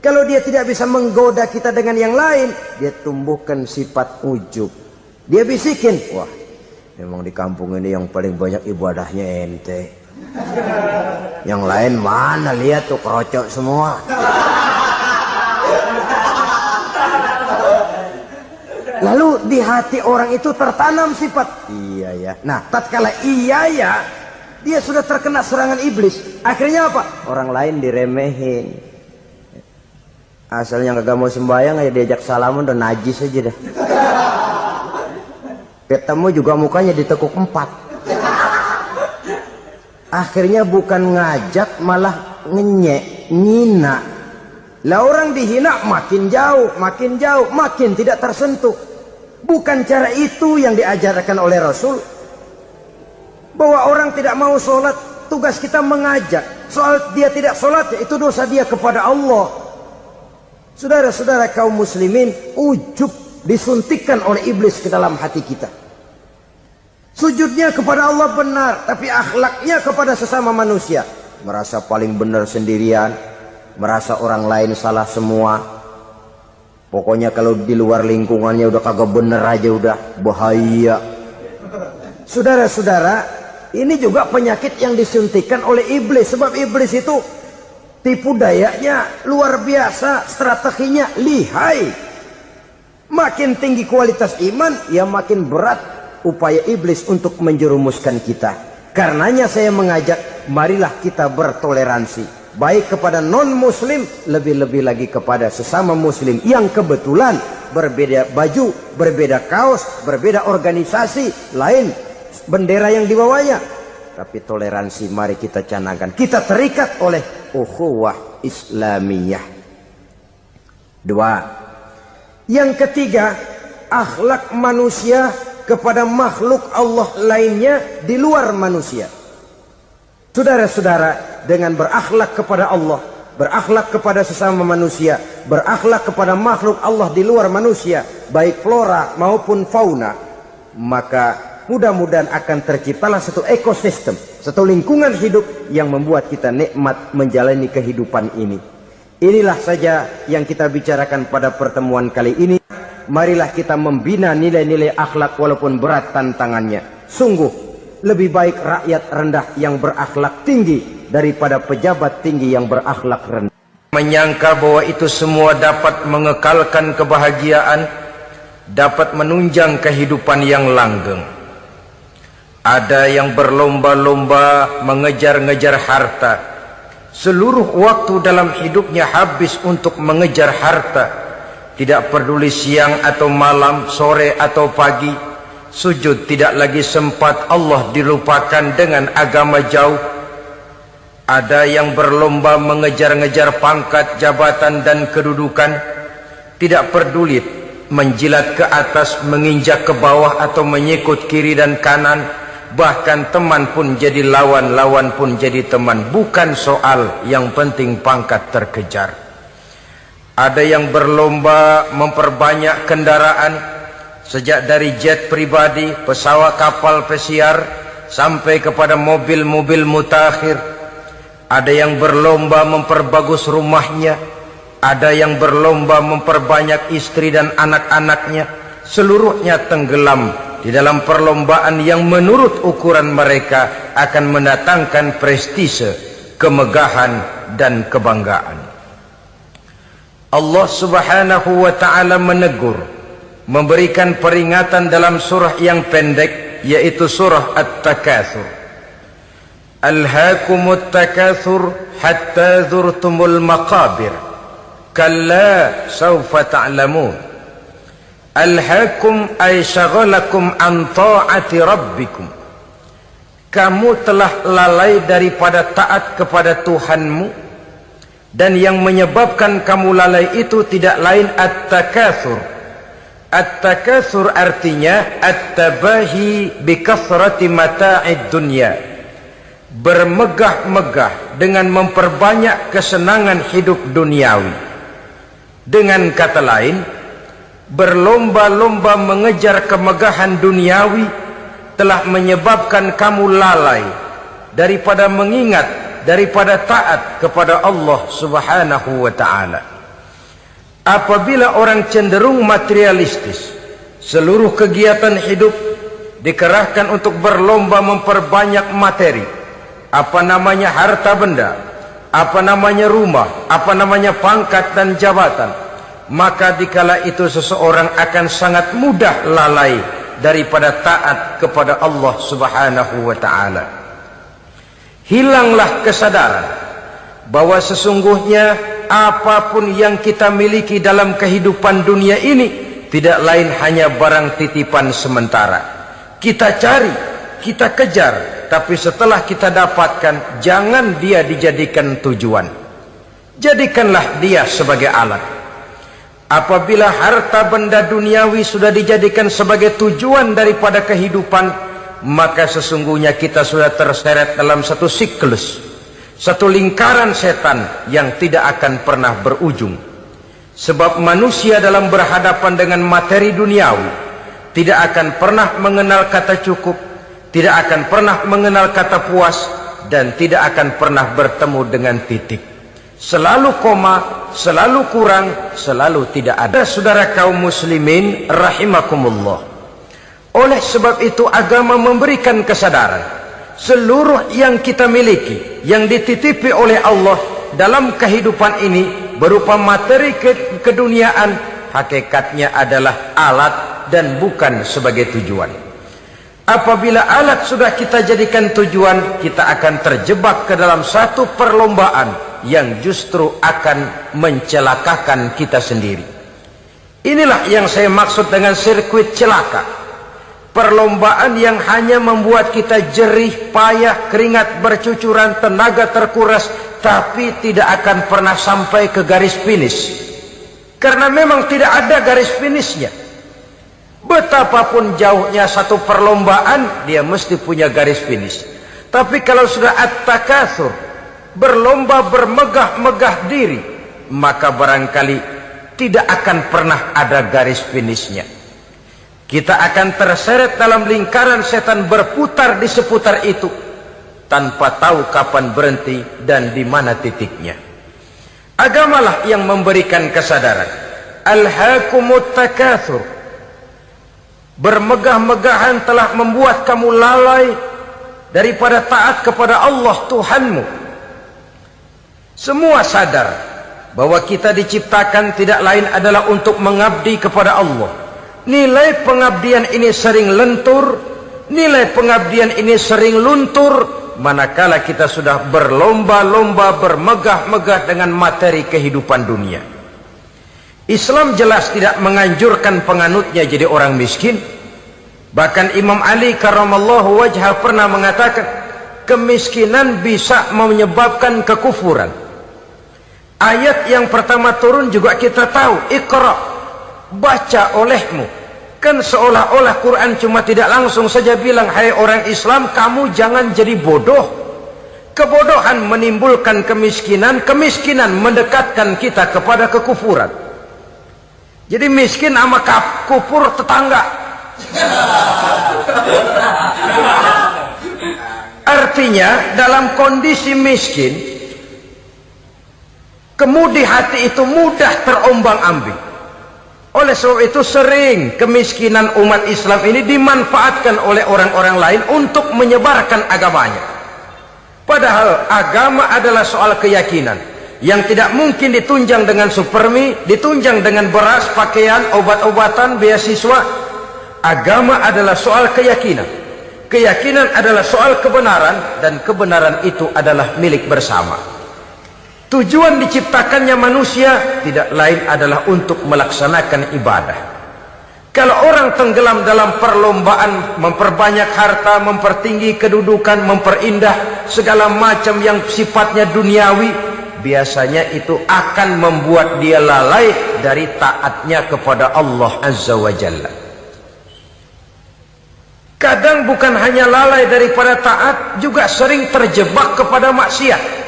Kalau dia tidak bisa menggoda kita dengan yang lain, dia tumbuhkan sifat ujub. Dia bisikin, wah memang di kampung ini yang paling banyak ibadahnya ente. Yang lain mana, lihat tuh kerocok semua. Lalu di hati orang itu tertanam sifat iya ya. Nah, tatkala iya ya, dia sudah terkena serangan iblis. Akhirnya apa? Orang lain diremehin. Asalnya kagak mau sembahyang aja diajak salaman udah najis aja dah. Ketemu juga mukanya ditekuk 4. Akhirnya bukan ngajak malah ngenyek, ngina. Lah orang dihina makin jauh, makin tidak tersentuh. Bukan cara itu yang diajarkan oleh Rasul. Bahwa orang tidak mau sholat, tugas kita mengajak. Soal dia tidak sholat, itu dosa dia kepada Allah. Saudara-saudara kaum muslimin, ujub disuntikkan oleh iblis ke dalam hati kita. Sujudnya kepada Allah benar, tapi akhlaknya kepada sesama manusia. Merasa paling benar sendirian, merasa orang lain salah semua. Pokoknya kalau di luar lingkungannya udah kagak bener aja udah bahaya. Saudara-saudara, ini juga penyakit yang disuntikkan oleh iblis. Sebab iblis itu tipu dayanya luar biasa, strateginya lihai. Makin tinggi kualitas iman, ya makin berat upaya iblis untuk menjerumuskan kita. Karenanya saya mengajak, marilah kita bertoleransi. Baik kepada non-muslim, lebih-lebih lagi kepada sesama muslim yang kebetulan berbeda baju, berbeda kaos, berbeda organisasi, lain bendera yang dibawanya. Tapi toleransi mari kita canangkan. Kita terikat oleh ukhuwah Islamiyah. 2. Yang ketiga, akhlak manusia kepada makhluk Allah lainnya di luar manusia. Saudara-saudara, dengan berakhlak kepada Allah, berakhlak kepada sesama manusia, berakhlak kepada makhluk Allah di luar manusia, baik flora maupun fauna, maka mudah-mudahan akan terciptalah satu ekosistem, satu lingkungan hidup yang membuat kita nikmat menjalani kehidupan ini. Inilah saja yang kita bicarakan pada pertemuan kali ini. Marilah kita membina nilai-nilai akhlak walaupun berat tantangannya. Sungguh lebih baik rakyat rendah yang berakhlak tinggi daripada pejabat tinggi yang berakhlak rendah. Menyangka bahwa itu semua dapat mengekalkan kebahagiaan, dapat menunjang kehidupan yang langgeng. Ada yang berlomba-lomba mengejar-ngejar harta. Seluruh waktu dalam hidupnya habis untuk mengejar harta. Tidak peduli siang atau malam, sore atau pagi. Sujud tidak lagi sempat, Allah dilupakan dengan agama jauh. Ada yang berlomba mengejar-ngejar pangkat, jabatan dan kedudukan. Tidak peduli menjilat ke atas, menginjak ke bawah atau menyikut kiri dan kanan. Bahkan teman pun jadi lawan, lawan pun jadi teman. Bukan soal, yang penting pangkat terkejar. Ada yang berlomba memperbanyak kendaraan. Sejak dari jet pribadi, pesawat kapal pesiar, sampai kepada mobil-mobil mutakhir. Ada yang berlomba memperbagus rumahnya. Ada yang berlomba memperbanyak istri dan anak-anaknya. Seluruhnya tenggelam di dalam perlombaan yang menurut ukuran mereka akan mendatangkan prestise, kemegahan dan kebanggaan. Allah Subhanahu wa ta'ala menegur memberikan peringatan dalam surah yang pendek, yaitu surah At-Takatsur. Alhaakumut takatsur hatta zurtumul maqabir kalla sawfa ta'lamun. Alhaakum ay syagalakum an ta'ati rabbikum. Kamu telah lalai daripada taat kepada Tuhanmu, dan yang menyebabkan kamu lalai itu tidak lain at-takatsur. At-takatsur artinya at-tabahi bi kathrati mata'id dunya, bermegah-megah dengan memperbanyak kesenangan hidup duniawi. Dengan kata lain, berlomba-lomba mengejar kemegahan duniawi telah menyebabkan kamu lalai daripada mengingat, daripada taat kepada Allah Subhanahu wa ta'ala. Apabila orang cenderung materialistis, seluruh kegiatan hidup dikerahkan untuk berlomba memperbanyak materi, apa namanya harta benda, apa namanya rumah, apa namanya pangkat dan jabatan, maka dikala itu seseorang akan sangat mudah lalai daripada taat kepada Allah Subhanahu wa ta'ala. Hilanglah kesadaran bahwa sesungguhnya apapun yang kita miliki dalam kehidupan dunia ini tidak lain hanya barang titipan sementara. Kita cari, kita kejar, tapi setelah kita dapatkan, jangan dia dijadikan tujuan. Jadikanlah dia sebagai alat. Apabila harta benda duniawi sudah dijadikan sebagai tujuan daripada kehidupan, maka sesungguhnya kita sudah terseret dalam satu siklus, satu lingkaran setan yang tidak akan pernah berujung. Sebab manusia dalam berhadapan dengan materi duniawi tidak akan pernah mengenal kata cukup, tidak akan pernah mengenal kata puas, dan tidak akan pernah bertemu dengan titik. Selalu koma, selalu kurang, selalu tidak ada. Saudara kaum muslimin rahimakumullah. Oleh sebab itu agama memberikan kesadaran, seluruh yang kita miliki, yang dititipi oleh Allah dalam kehidupan ini berupa materi keduniaan, hakikatnya adalah alat dan bukan sebagai tujuan. Apabila alat sudah kita jadikan tujuan, kita akan terjebak ke dalam satu perlombaan yang justru akan mencelakakan kita sendiri. Inilah yang saya maksud dengan sirkuit celaka. Perlombaan yang hanya membuat kita jerih, payah, keringat bercucuran, tenaga terkuras, tapi tidak akan pernah sampai ke garis finish. Karena memang tidak ada garis finishnya. Betapapun jauhnya satu perlombaan, dia mesti punya garis finish. Tapi kalau sudah at-takatsur, berlomba bermegah-megah diri, maka barangkali tidak akan pernah ada garis finishnya. Kita akan terseret dalam lingkaran setan, berputar di seputar itu tanpa tahu kapan berhenti dan di mana titiknya. Agamalah yang memberikan kesadaran. Alhaakumut takatsur, bermegah-megahan telah membuat kamu lalai daripada taat kepada Allah Tuhanmu. Semua sadar bahwa kita diciptakan tidak lain adalah untuk mengabdi kepada Allah. Nilai pengabdian ini sering lentur, nilai pengabdian ini sering luntur, manakala kita sudah berlomba-lomba bermegah-megah dengan materi kehidupan dunia. Islam jelas tidak menganjurkan penganutnya jadi orang miskin. Bahkan Imam Ali karramallahu wajhah pernah mengatakan, kemiskinan bisa menyebabkan kekufuran. Ayat yang pertama turun juga kita tahu, Iqra, baca olehmu. Kan seolah-olah Quran cuma tidak langsung saja bilang, hai orang Islam, kamu jangan jadi bodoh. Kebodohan menimbulkan kemiskinan, kemiskinan mendekatkan kita kepada kekufuran. Jadi miskin sama kufur tetangga. Artinya dalam kondisi miskin, kemudi hati itu mudah terombang-ambing. Oleh sebab itu sering kemiskinan umat Islam ini dimanfaatkan oleh orang-orang lain untuk menyebarkan agamanya. Padahal agama adalah soal keyakinan. yang tidak mungkin ditunjang dengan supermi, ditunjang dengan beras, pakaian, obat-obatan, beasiswa. Agama adalah soal keyakinan. Keyakinan adalah soal kebenaran, dan kebenaran itu adalah milik bersama. Tujuan diciptakannya manusia tidak lain adalah untuk melaksanakan ibadah. Kalau orang tenggelam dalam perlombaan memperbanyak harta, mempertinggi kedudukan, memperindah segala macam yang sifatnya duniawi, biasanya itu akan membuat dia lalai dari taatnya kepada Allah Azza wa Jalla. Kadang bukan hanya lalai daripada taat, juga sering terjebak kepada maksiat.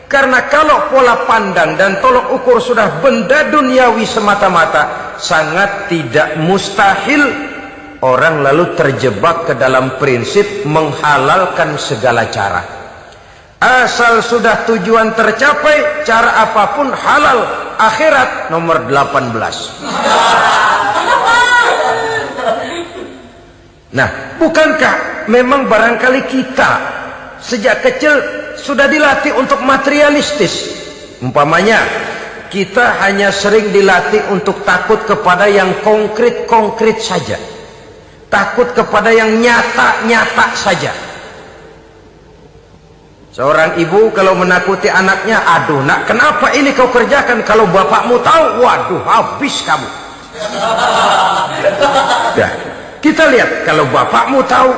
Karena kalau pola pandang dan tolok ukur sudah benda duniawi semata-mata, sangat tidak mustahil orang lalu terjebak ke dalam prinsip menghalalkan segala cara. Asal sudah tujuan tercapai, cara apapun halal. Akhirat nomor 18. Nah, bukankah memang barangkali kita sejak kecil sudah dilatih untuk materialistis? Umpamanya kita hanya sering dilatih untuk takut kepada yang konkret-konkret saja, takut kepada yang nyata-nyata saja. Seorang ibu kalau menakuti anaknya, aduh nak, kenapa ini kau kerjakan? Kalau bapakmu tahu, waduh, habis kamu. Ya, kita lihat, kalau bapakmu tahu,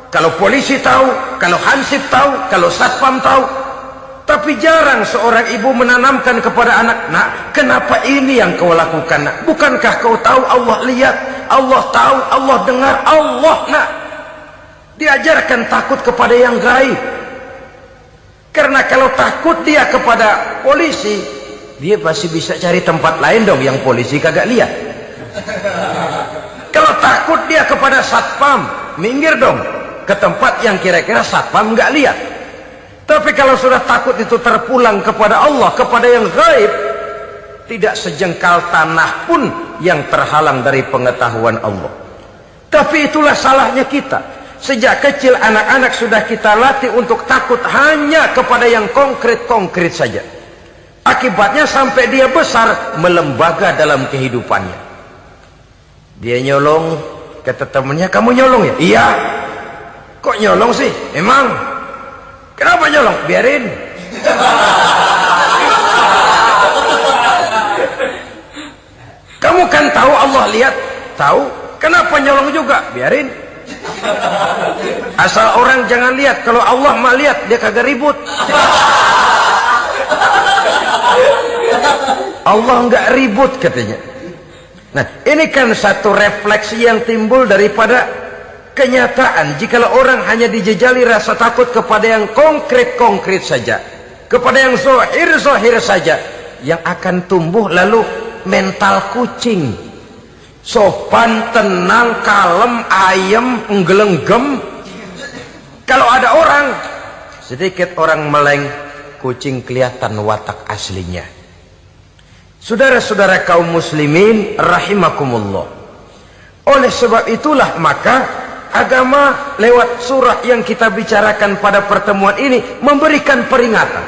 kalau polisi tahu, kalau hansip tahu, kalau satpam tahu. Tapi jarang seorang ibu menanamkan kepada anak, nak, kenapa ini yang kau lakukan, nak? Bukankah kau tahu Allah lihat, Allah tahu, Allah dengar, Allah, nak? Diajarkan takut kepada yang gaib. Karena kalau takut dia kepada polisi, dia pasti bisa cari tempat lain dong yang polisi kagak lihat. Kalau takut dia kepada satpam, minggir dong ke tempat yang kira-kira satpam nggak lihat. Tapi kalau sudah takut itu terpulang kepada Allah, kepada yang gaib, tidak sejengkal tanah pun yang terhalang dari pengetahuan Allah. Tapi itulah salahnya kita. Sejak kecil anak-anak sudah kita latih untuk takut hanya kepada yang konkret-konkret saja. Akibatnya sampai dia besar melembaga dalam kehidupannya. Dia nyolong, kata temannya, kamu nyolong ya? Iya. Kok nyolong sih? Emang? Kenapa nyolong? Biarin. Kamu kan tahu Allah lihat? Tahu. Kenapa nyolong juga? Biarin. Asal orang jangan lihat. Kalau Allah mah lihat, dia kagak ribut. Allah nggak ribut katanya. Nah, ini kan satu refleksi yang timbul daripada kenyataan. Jikalau orang hanya dijejali rasa takut kepada yang konkret-konkret saja, kepada yang zohir-zohir saja, yang akan tumbuh lalu mental kucing. Sopan, tenang, kalem, ayem, nggelenggem. Kalau ada orang, sedikit orang meleng, kucing kelihatan watak aslinya. Saudara-saudara kaum muslimin rahimakumullah. Oleh sebab itulah maka agama lewat surah yang kita bicarakan pada pertemuan ini memberikan peringatan.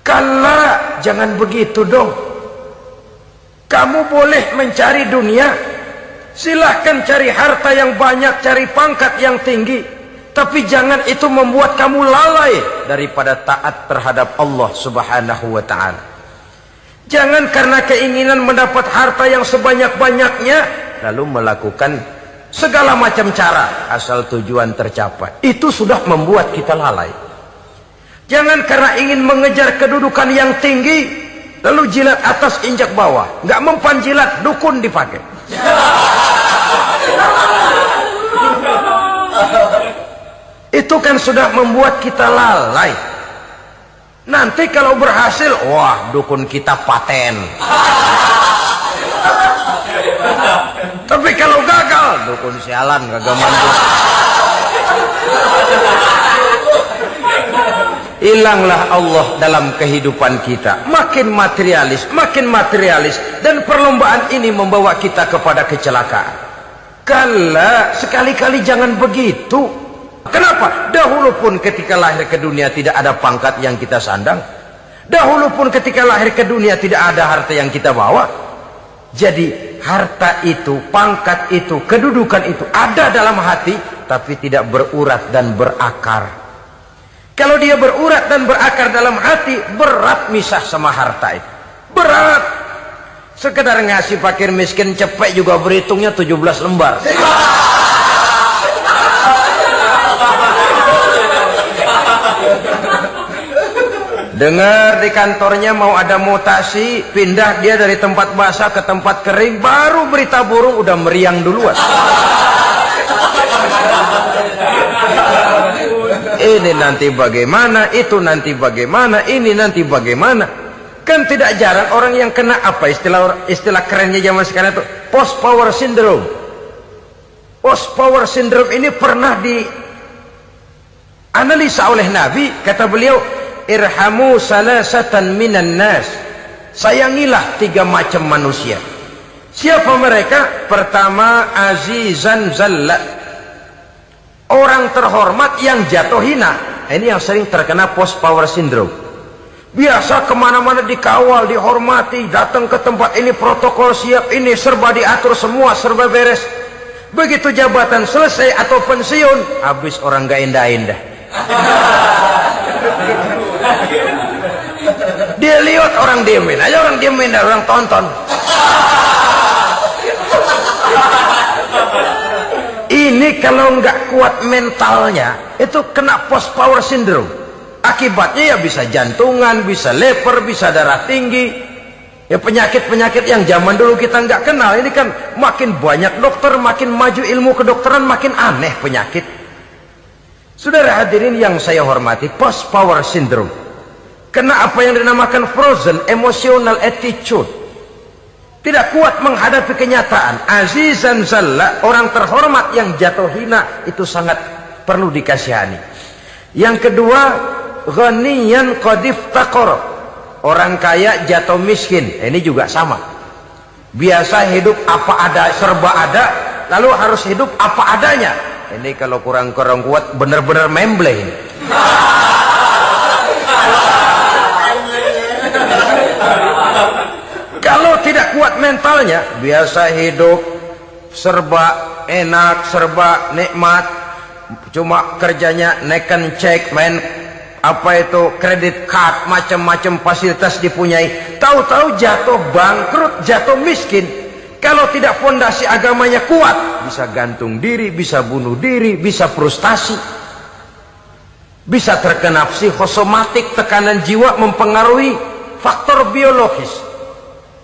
Kala, jangan begitu dong. Kamu boleh mencari dunia, silahkan cari harta yang banyak, cari pangkat yang tinggi, tapi jangan itu membuat kamu lalai daripada taat terhadap Allah Subhanahu wa ta'ala. Jangan karena keinginan mendapat harta yang sebanyak-banyaknya lalu melakukan segala macam cara asal tujuan tercapai. Itu sudah membuat kita lalai. Jangan karena ingin mengejar kedudukan yang tinggi lalu jilat atas injak bawah, nggak mempan jilat, dukun dipakai. Itu kan sudah membuat kita lalai. Nanti kalau berhasil, wah, dukun kita paten. Tapi kalau gagal, dukun sialan, kagak mampu. Hilanglah Allah dalam kehidupan kita. Makin materialis, dan perlombaan ini membawa kita kepada kecelakaan. Kala, sekali-kali jangan begitu. Kenapa? Dahulu pun ketika lahir ke dunia tidak ada pangkat yang kita sandang. Dahulu pun ketika lahir ke dunia tidak ada harta yang kita bawa. Jadi harta itu, pangkat itu, kedudukan itu ada dalam hati, tapi tidak berurat dan berakar. Kalau dia berurat dan berakar dalam hati, berat misah sama harta itu. Berat. Sekedar ngasih fakir miskin cepet juga berhitungnya 17 lembar. Dengar di kantornya mau ada mutasi, pindah dia dari tempat basah ke tempat kering, baru berita burung udah meriang duluan. Ini nanti bagaimana, itu nanti bagaimana, ini nanti bagaimana. Kan tidak jarang orang yang kena apa istilah kerennya zaman sekarang itu post power syndrome. Post power syndrome ini pernah dianalisa oleh Nabi, kata beliau, irhamu salasatan minan nas, sayangilah 3 macam manusia. Siapa mereka? Pertama, azizan zalla, orang terhormat yang jatuh hina. Ini yang sering terkena post power syndrome. Biasa kemana-mana dikawal, dihormati, datang ke tempat ini protokol siap, ini serba diatur, semua serba beres. Begitu jabatan selesai atau pensiun, habis orang gak indah-indah. Dia lihat orang diemin aja, orang diemin dan orang tonton. Ini kalau nggak kuat mentalnya itu kena post power syndrome. Akibatnya ya bisa jantungan, bisa leper, bisa darah tinggi. Ya penyakit-penyakit yang zaman dulu kita nggak kenal. Ini kan makin banyak dokter, makin maju ilmu kedokteran, makin aneh penyakit. Saudara hadirin yang saya hormati, post power syndrome kena apa yang dinamakan frozen emotional attitude, tidak kuat menghadapi kenyataan. Azizan zalla, orang terhormat yang jatuh hina, itu sangat perlu dikasihani. Yang kedua, ghaniyan qad iftaqar, orang kaya jatuh miskin. Ini juga sama, biasa hidup apa ada, serba ada, lalu harus hidup apa adanya. Ini kalau kurang kuat benar-benar memble. Kalau tidak kuat mentalnya, biasa hidup serba enak, serba nikmat, cuma kerjanya neken cek, main apa itu kredit card, macam-macam fasilitas dipunyai. Tahu-tahu jatuh bangkrut, jatuh miskin. Kalau tidak fondasi agamanya kuat, bisa gantung diri, bisa bunuh diri, bisa frustasi, bisa terkena psikosomatik, tekanan jiwa mempengaruhi faktor biologis.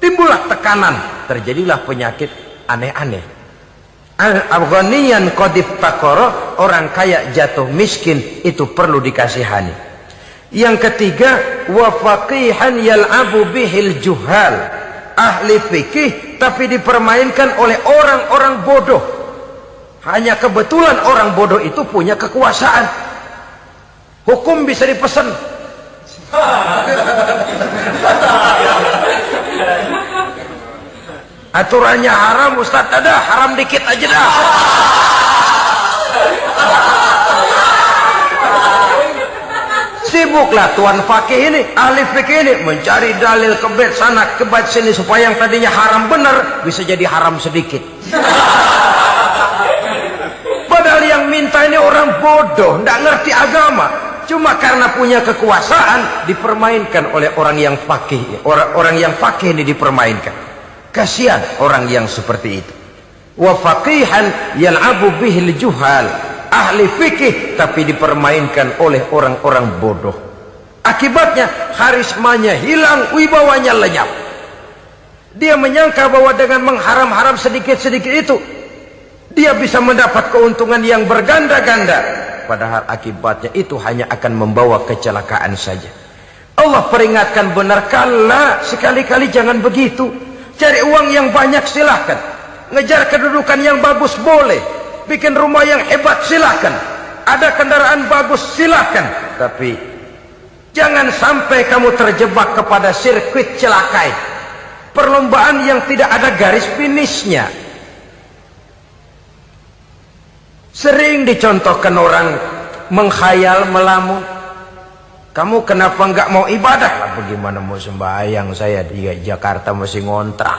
Timbullah tekanan, terjadilah penyakit aneh-aneh. Al-ghaniyan qad iftaqara, orang kaya jatuh miskin, itu perlu dikasihani. Yang ketiga, wa faqihan yal'abu bihil juhal, ahli fikih tapi dipermainkan oleh orang-orang bodoh. Hanya kebetulan orang bodoh itu punya kekuasaan. Hukum bisa dipesan. Aturannya haram, Ustaz, ada haram dikit aja dah. Sibuklah tuan fakih ini, ahli fikih ini mencari dalil kebet sana kebet sini supaya yang tadinya haram benar bisa jadi haram sedikit. Padahal yang minta ini orang bodoh, tidak ngerti agama, cuma karena punya kekuasaan dipermainkan oleh orang yang fakih. Orang yang fakih ini dipermainkan. Kasihan orang yang seperti itu. Wa faqihan yal'abu bihil juhal, ahli fikih tapi dipermainkan oleh orang-orang bodoh. Akibatnya karismanya hilang, wibawanya lenyap. Dia menyangka bahwa dengan mengharam-haram sedikit-sedikit itu dia bisa mendapat keuntungan yang berganda-ganda, padahal akibatnya itu hanya akan membawa kecelakaan saja. Allah peringatkan benar, kala, sekali-kali jangan begitu. Cari uang yang banyak silahkan, ngejar kedudukan yang bagus boleh, bikin rumah yang hebat silahkan, ada kendaraan bagus silahkan, tapi jangan sampai kamu terjebak kepada sirkuit celakai, perlombaan yang tidak ada garis finishnya. Sering dicontohkan orang menghayal melamun, Kamu kenapa nggak mau ibadah? Lah bagaimana mau sembahyang, saya di Jakarta masih ngontrak.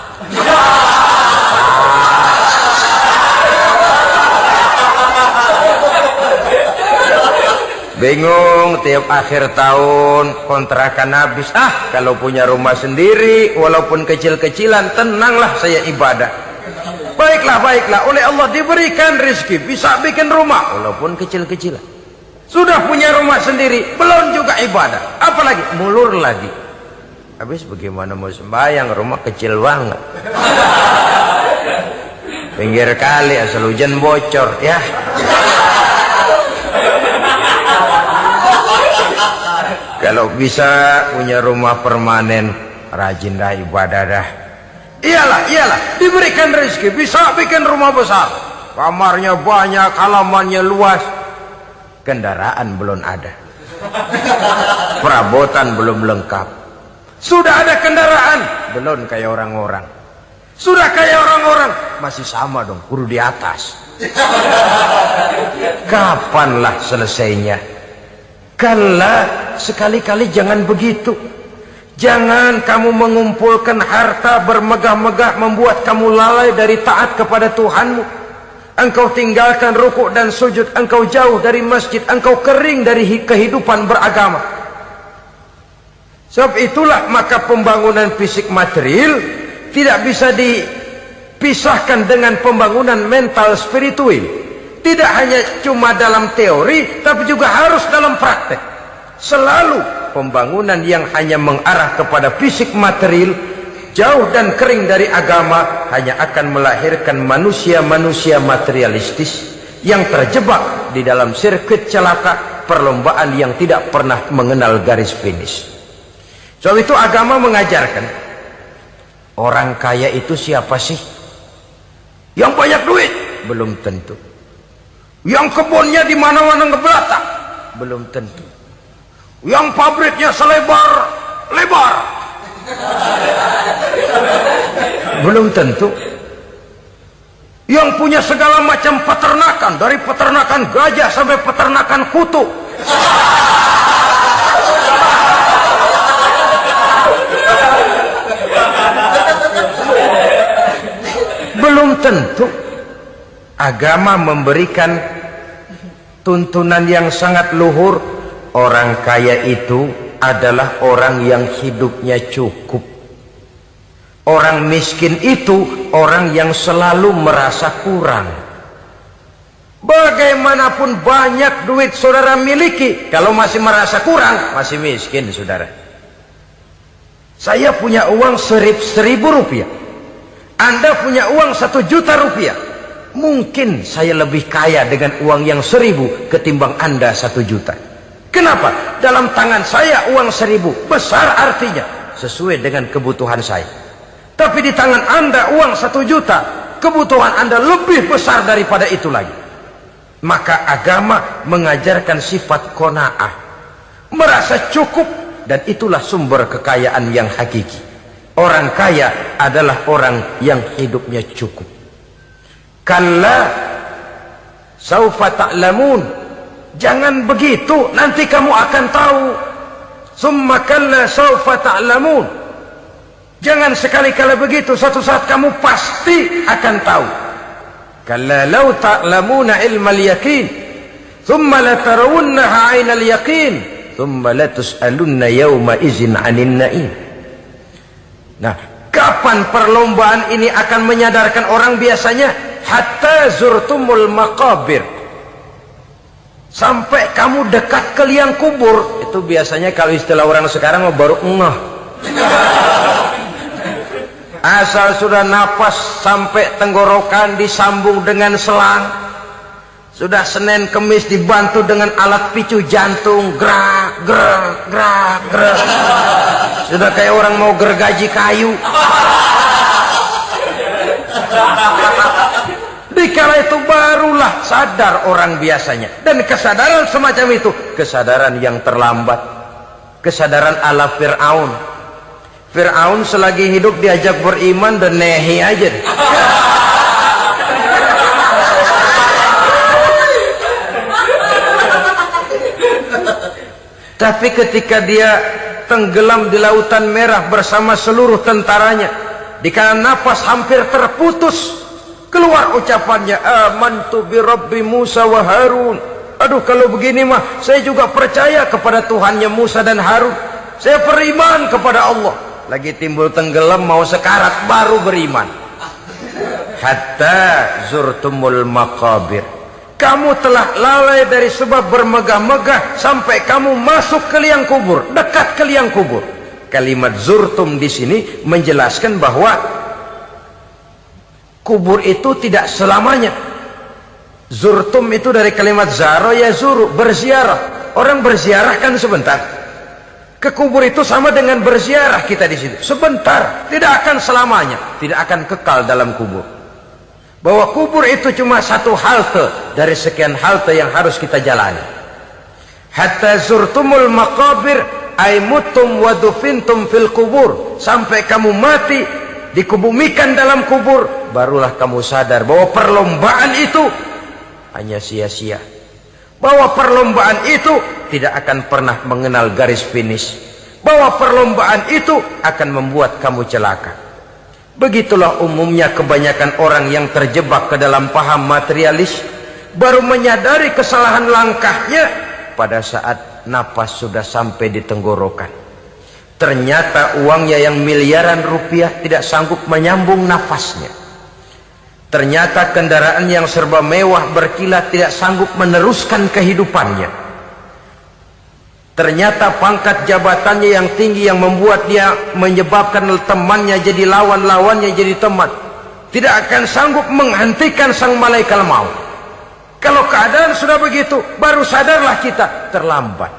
Bingung, tiap akhir tahun kontrakan habis. Kalau punya rumah sendiri walaupun kecil-kecilan, tenanglah saya ibadah. Baiklah, oleh Allah diberikan rezeki bisa bikin rumah walaupun kecil-kecilan. Sudah punya rumah sendiri, belum juga ibadah, apalagi mulur lagi. Habis bagaimana mau sembahyang, rumah kecil banget. Pinggir kali, asal hujan bocor ya. Kalau bisa punya rumah permanen, rajin dah ibadah dah. Iyalah, diberikan rezeki bisa bikin rumah besar, kamarnya banyak, halamannya luas. Kendaraan belum ada, perabotan belum lengkap. Sudah ada kendaraan, belum kayak orang-orang. Sudah kayak orang-orang, masih sama dong, kudu di atas. Kapanlah selesainya? Kala, sekali-kali jangan begitu. Jangan kamu mengumpulkan harta bermegah-megah membuat kamu lalai dari taat kepada Tuhanmu. Engkau tinggalkan rukuk dan sujud, engkau jauh dari masjid, engkau kering dari kehidupan beragama. Sebab itulah maka pembangunan fisik material tidak bisa dipisahkan dengan pembangunan mental spiritual. Tidak hanya cuma dalam teori, tapi juga harus dalam praktek. Selalu pembangunan yang hanya mengarah kepada fisik material, jauh dan kering dari agama, hanya akan melahirkan manusia-manusia materialistis yang terjebak di dalam sirkuit celaka perlombaan yang tidak pernah mengenal garis finish. Sebab itu agama mengajarkan, orang kaya itu siapa sih? Yang banyak duit? Belum tentu. Yang kebunnya di mana-mana ngebelatak? Belum tentu. Yang pabriknya selebar-lebar? Belum tentu. Yang punya segala macam peternakan, dari peternakan gajah sampai peternakan kutu? Belum tentu. Agama memberikan tuntunan yang sangat luhur. Orang kaya itu adalah orang yang hidupnya cukup. Orang miskin itu orang yang selalu merasa kurang. Bagaimanapun banyak duit saudara miliki, kalau masih merasa kurang, masih miskin saudara. Saya punya uang 1.000 rupiah, Anda punya uang 1 juta rupiah. Mungkin saya lebih kaya dengan uang yang 1.000 ketimbang Anda 1 juta. Kenapa? Dalam tangan saya uang 1.000 besar, artinya sesuai dengan kebutuhan saya. Tapi di tangan Anda uang 1 juta, kebutuhan Anda lebih besar daripada itu lagi. Maka agama mengajarkan sifat qanaah, merasa cukup, dan itulah sumber kekayaan yang hakiki. Orang kaya adalah orang yang hidupnya cukup. Kalla saufa ta'lamun, jangan begitu, nanti kamu akan tahu. Summa kalla saufa ta'lamun, jangan sekali-kali begitu, suatu saat kamu pasti akan tahu. Kalla law ta'lamuna ilmal yaqin, thumma latarawunnaha 'ainal yaqin, thumma latus'alunna yawma idzin 'anin na'im. Nah, kapan perlombaan ini akan menyadarkan orang? Biasanya hatta zurtumul maqabir, sampai kamu dekat ke liang kubur. Itu biasanya kalau istilah orang sekarang baru ngeh. Asal sudah napas sampai tenggorokan disambung dengan selang, sudah Senin Kemis dibantu dengan alat picu jantung, gerak gerak gerak gerak, sudah kayak orang mau gergaji kayu. Dikala itu barulah sadar orang biasanya. Dan kesadaran semacam itu kesadaran yang terlambat, kesadaran ala Fir'aun. Fir'aun selagi hidup diajak beriman dan nehi aja. Tapi ketika dia tenggelam di lautan merah bersama seluruh tentaranya, dikala nafas hampir terputus, keluar ucapannya, amantu bi Rabbi Musa wa Harun. Aduh, kalau begini mah saya juga percaya kepada Tuhannya Musa dan Harun. Saya beriman kepada Allah. Lagi timbul tenggelam mau sekarat baru beriman. Hatta zurtumul maqabir. Kamu telah lalai dari sebab bermegah-megah sampai kamu masuk ke liang kubur, dekat ke liang kubur. Kalimat zurtum di sini menjelaskan bahwa kubur itu tidak selamanya. Zurtum itu dari kalimat zaro ya zuru, berziarah. Orang berziarah kan sebentar. Ke kubur itu sama dengan berziarah kita di situ. Sebentar, tidak akan selamanya, tidak akan kekal dalam kubur. Bahwa kubur itu cuma satu halte dari sekian halte yang harus kita jalani. Hatta zurtumul maqabir ay mutum wa dufintum fil kubur. Sampai kamu mati, dikubumikan dalam kubur, barulah kamu sadar bahwa perlombaan itu hanya sia-sia. Bahwa perlombaan itu tidak akan pernah mengenal garis finish. Bahwa perlombaan itu akan membuat kamu celaka. Begitulah umumnya kebanyakan orang yang terjebak ke dalam paham materialis, baru menyadari kesalahan langkahnya pada saat napas sudah sampai di tenggorokan. Ternyata uangnya yang miliaran rupiah tidak sanggup menyambung nafasnya. Ternyata kendaraan yang serba mewah berkilat tidak sanggup meneruskan kehidupannya. Ternyata pangkat jabatannya yang tinggi yang membuat dia menyebabkan temannya jadi lawan, lawannya jadi teman, tidak akan sanggup menghentikan sang malaikat maut. Kalau keadaan sudah begitu, baru sadarlah kita terlambat.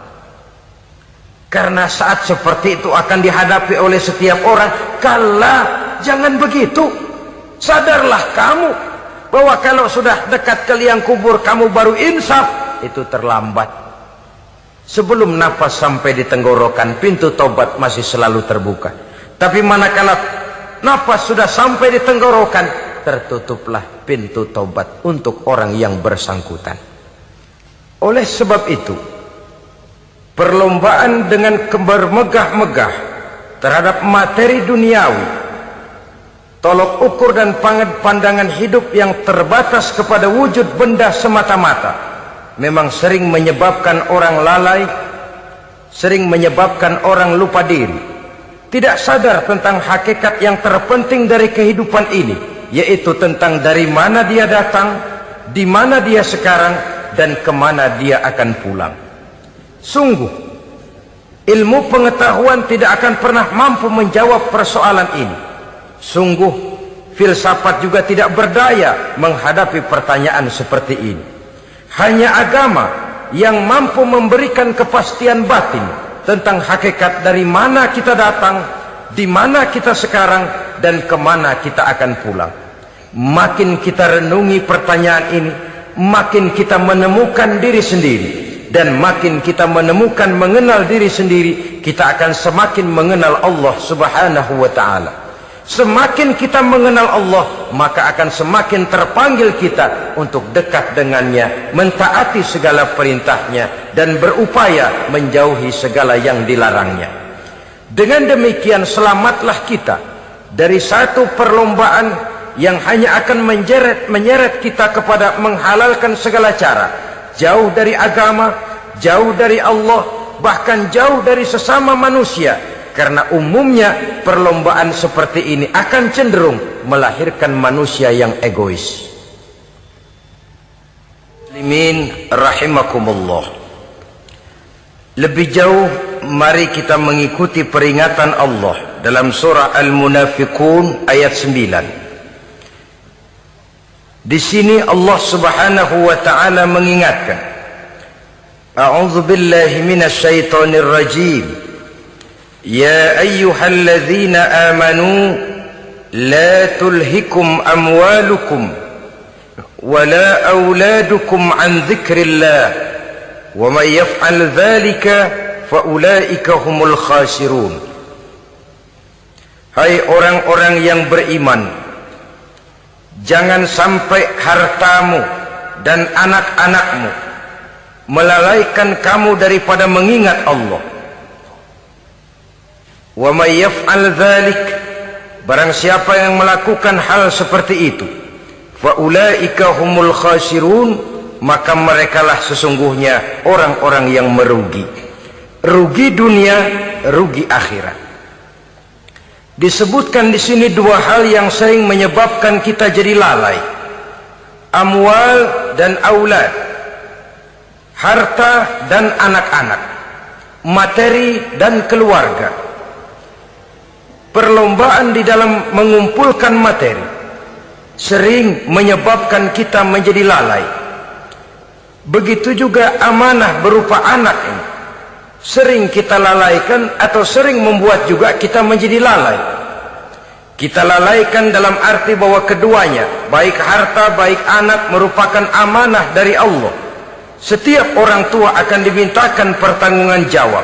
Karena saat seperti itu akan dihadapi oleh setiap orang. Kala, jangan begitu. Sadarlah kamu bahwa kalau sudah dekat ke liang kubur kamu baru insaf, itu terlambat. Sebelum nafas sampai di tenggorokan, pintu tobat masih selalu terbuka. Tapi manakala nafas sudah sampai di tenggorokan, tertutuplah pintu tobat untuk orang yang bersangkutan. Oleh sebab itu, perlombaan dengan bermegah-megah terhadap materi duniawi, tolok ukur dan pandangan hidup yang terbatas kepada wujud benda semata-mata, memang sering menyebabkan orang lalai, sering menyebabkan orang lupa diri, tidak sadar tentang hakikat yang terpenting dari kehidupan ini, yaitu tentang dari mana dia datang, di mana dia sekarang, dan kemana dia akan pulang. Sungguh, ilmu pengetahuan tidak akan pernah mampu menjawab persoalan ini. Sungguh, filsafat juga tidak berdaya menghadapi pertanyaan seperti ini. Hanya agama yang mampu memberikan kepastian batin tentang hakikat dari mana kita datang, di mana kita sekarang, dan kemana kita akan pulang. Makin kita renungi pertanyaan ini, makin kita menemukan diri sendiri. Dan makin kita menemukan mengenal diri sendiri, kita akan semakin mengenal Allah subhanahu wa ta'ala. Semakin kita mengenal Allah, maka akan semakin terpanggil kita untuk dekat dengannya, mentaati segala perintahnya, dan berupaya menjauhi segala yang dilarangnya. Dengan demikian selamatlah kita dari satu perlombaan yang hanya akan menyeret kita kepada menghalalkan segala cara, jauh dari agama, jauh dari Allah, bahkan jauh dari sesama manusia. Karena umumnya perlombaan seperti ini akan cenderung melahirkan manusia yang egois. Muslimin rahimakumullah. Lebih jauh, mari kita mengikuti peringatan Allah dalam surah Al-Munafiqun ayat 9. Di sini Allah Subhanahu wa taala mengingatkan, A'udzu billahi minasy syaithanir rajim. Ya ayyuhalladzina amanu la tulhikum amwalukum wala auladukum an dzikrillah wa may yaf'al dzalika fa ulaika humul khasirun. Hai orang-orang yang beriman, jangan sampai hartamu dan anak-anakmu melalaikan kamu daripada mengingat Allah. Wa may yaf'al dzalik, barang siapa yang melakukan hal seperti itu, fa ulaika humul khasirun, maka merekalah sesungguhnya orang-orang yang merugi. Rugi dunia, rugi akhirat. Disebutkan di sini dua hal yang sering menyebabkan kita jadi lalai. Amwal dan aulad, harta dan anak-anak, materi dan keluarga. Perlombaan di dalam mengumpulkan materi sering menyebabkan kita menjadi lalai. Begitu juga amanah berupa anak ini sering kita lalaikan atau sering membuat juga kita menjadi lalai. Kita lalaikan dalam arti bahwa keduanya, baik harta baik anak, merupakan amanah dari Allah. Setiap orang tua akan dimintakan pertanggungan jawab.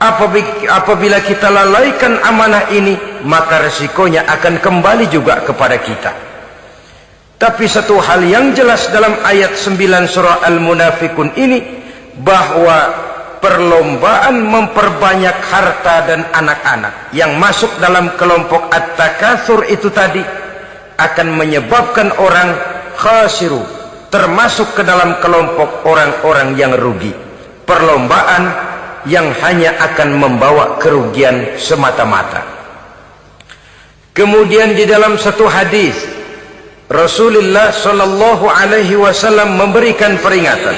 Apabila kita lalaikan amanah ini, maka resikonya akan kembali juga kepada kita. Tapi satu hal yang jelas dalam ayat 9 surah Al-Munafikun ini, bahwa perlombaan memperbanyak harta dan anak-anak yang masuk dalam kelompok at-takatsur itu tadi akan menyebabkan orang khasiru, termasuk ke dalam kelompok orang-orang yang rugi. Perlombaan yang hanya akan membawa kerugian semata-mata. Kemudian di dalam satu hadis Rasulullah sallallahu alaihi wasallam memberikan peringatan.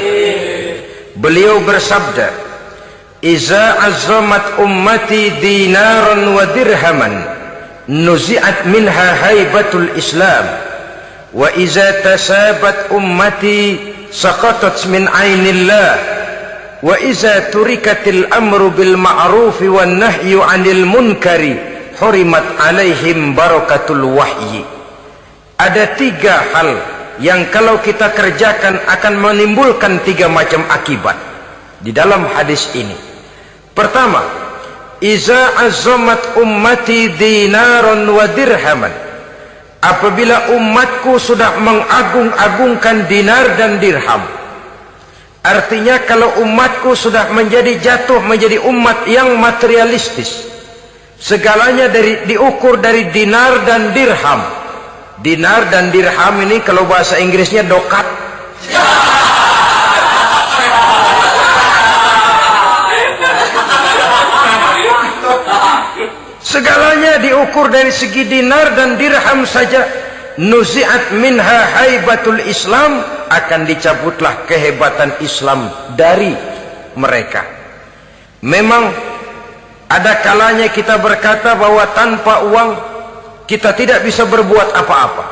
Beliau bersabda, "Iza azzamat ummati dinaran wa dirhaman, nuzi'at minha haibatul Islam, wa iza tasabat ummati saqatat min ainillah. Wa iza turikatil amru bil ma'rufi wan nahyu 'anil munkari hurimat 'alaihim barakatul wahyi." Ada tiga hal yang kalau kita kerjakan akan menimbulkan tiga macam akibat di dalam hadis ini. Pertama, iza azzamat ummati dinaran wa dirhaman. Apabila umatku sudah mengagung-agungkan dinar dan dirham, artinya kalau umatku sudah jatuh menjadi umat yang materialistis, segalanya diukur dari dinar dan dirham. Dinar dan dirham ini kalau bahasa Inggrisnya dokat. Segalanya diukur dari segi dinar dan dirham saja. Nuzi'at minha haibatul Islam, akan dicabutlah kehebatan Islam dari mereka. Memang ada kalanya kita berkata bahwa tanpa uang kita tidak bisa berbuat apa-apa.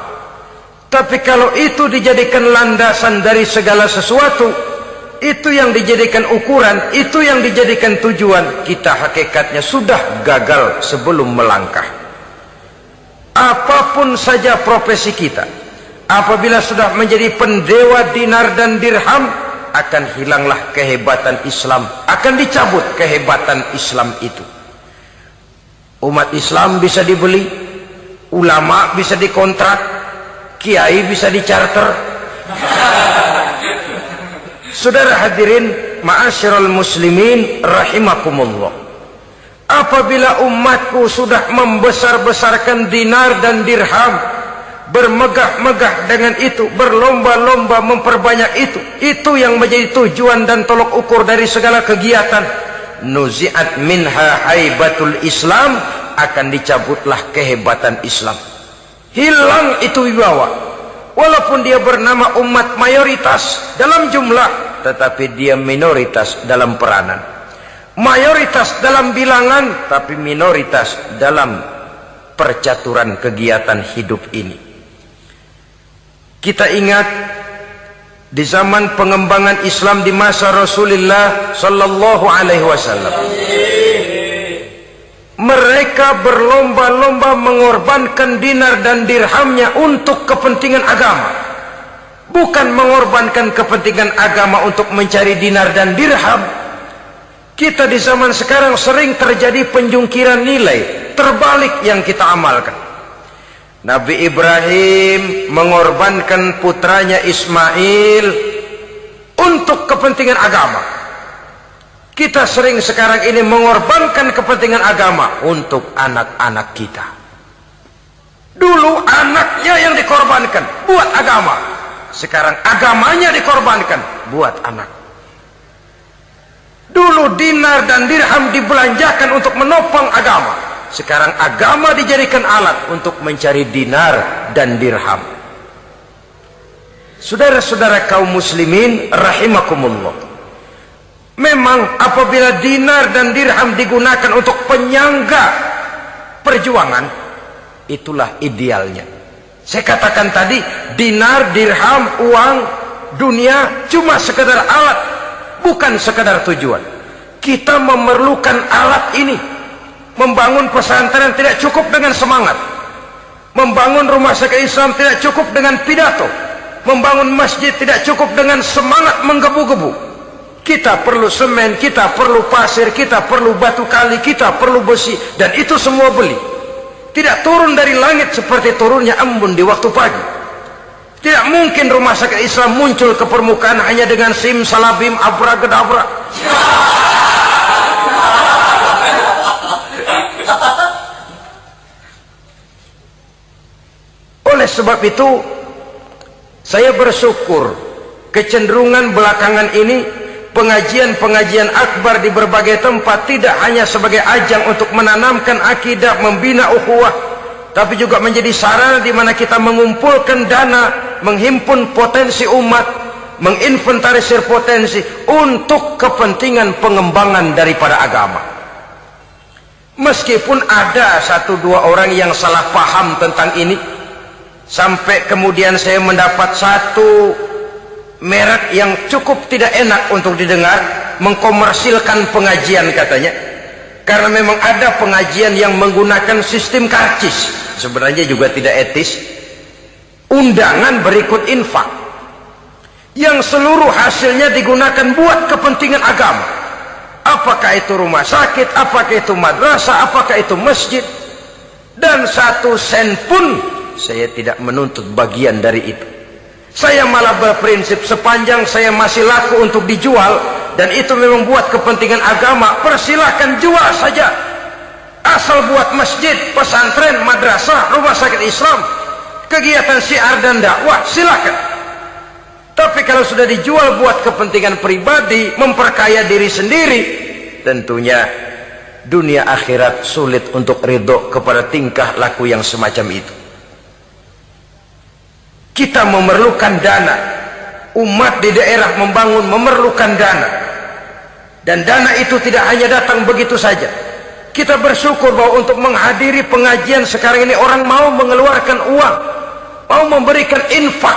Tapi kalau itu dijadikan landasan dari segala sesuatu, itu yang dijadikan ukuran, itu yang dijadikan tujuan, kita hakikatnya sudah gagal sebelum melangkah. Apapun saja profesi kita, apabila sudah menjadi pendewa dinar dan dirham, akan hilanglah kehebatan Islam, akan dicabut kehebatan Islam itu. Umat Islam bisa dibeli, ulama bisa dikontrak, kiai bisa dicarter. Saudara hadirin ma'asyiral muslimin rahimakumullah, apabila umatku sudah membesar-besarkan dinar dan dirham, bermegah-megah dengan itu, berlomba-lomba memperbanyak itu yang menjadi tujuan dan tolok ukur dari segala kegiatan, nuzi'at minha haibatul Islam, akan dicabutlah kehebatan Islam. Hilang itu wibawa. Walaupun dia bernama umat mayoritas dalam jumlah, tetapi dia minoritas dalam peranan. Mayoritas dalam bilangan, tapi minoritas dalam percaturan kegiatan hidup ini. Kita ingat di zaman pengembangan Islam di masa Rasulullah sallallahu alaihi wasallam, mereka berlomba-lomba mengorbankan dinar dan dirhamnya untuk kepentingan agama, bukan mengorbankan kepentingan agama untuk mencari dinar dan dirham. Kita di zaman sekarang sering terjadi penjungkiran nilai, terbalik yang kita amalkan. Nabi Ibrahim mengorbankan putranya Ismail untuk kepentingan agama. Kita sering sekarang ini mengorbankan kepentingan agama untuk anak-anak kita. Dulu anaknya yang dikorbankan buat agama, sekarang agamanya dikorbankan buat anak. Dulu dinar dan dirham dibelanjakan untuk menopang agama, sekarang agama dijadikan alat untuk mencari dinar dan dirham. Saudara-saudara kaum muslimin rahimakumullah, memang apabila dinar dan dirham digunakan untuk penyangga perjuangan, itulah idealnya. Saya katakan tadi, dinar, dirham, uang, dunia cuma sekedar alat, bukan sekedar tujuan. Kita memerlukan alat ini. Membangun pesantren tidak cukup dengan semangat. Membangun rumah sakit Islam tidak cukup dengan pidato. Membangun masjid tidak cukup dengan semangat menggebu-gebu. Kita perlu semen, kita perlu pasir, kita perlu batu kali, kita perlu besi, dan itu semua beli. Tidak turun dari langit seperti turunnya embun di waktu pagi. Tidak mungkin rumah sakit Islam muncul ke permukaan hanya dengan sim salabim abra-gedabra. Oleh sebab itu, saya bersyukur kecenderungan belakangan ini pengajian-pengajian akbar di berbagai tempat tidak hanya sebagai ajang untuk menanamkan akidah, membina ukhuwah, tapi juga menjadi sarana di mana kita mengumpulkan dana, menghimpun potensi umat, menginventarisir potensi untuk kepentingan pengembangan daripada agama. Meskipun ada satu dua orang yang salah paham tentang ini, sampai kemudian saya mendapat satu merek yang cukup tidak enak untuk didengar, mengkomersilkan pengajian katanya. Karena memang ada pengajian yang menggunakan sistem karcis, sebenarnya juga tidak etis. Undangan berikut infak, yang seluruh hasilnya digunakan buat kepentingan agama. Apakah itu rumah sakit, apakah itu madrasah, apakah itu masjid, dan 1 sen pun saya tidak menuntut bagian dari itu. Saya malah berprinsip sepanjang saya masih laku untuk dijual dan itu memang buat kepentingan agama, persilahkan jual saja. Asal buat masjid, pesantren, madrasah, rumah sakit Islam, kegiatan syiar dan dakwah, silakan. Tapi kalau sudah dijual buat kepentingan pribadi, memperkaya diri sendiri, tentunya dunia akhirat sulit untuk ridho kepada tingkah laku yang semacam itu. Kita memerlukan dana. Umat di daerah membangun memerlukan dana. Dan dana itu tidak hanya datang begitu saja. Kita bersyukur bahwa untuk menghadiri pengajian sekarang ini orang mau mengeluarkan uang, mau memberikan infak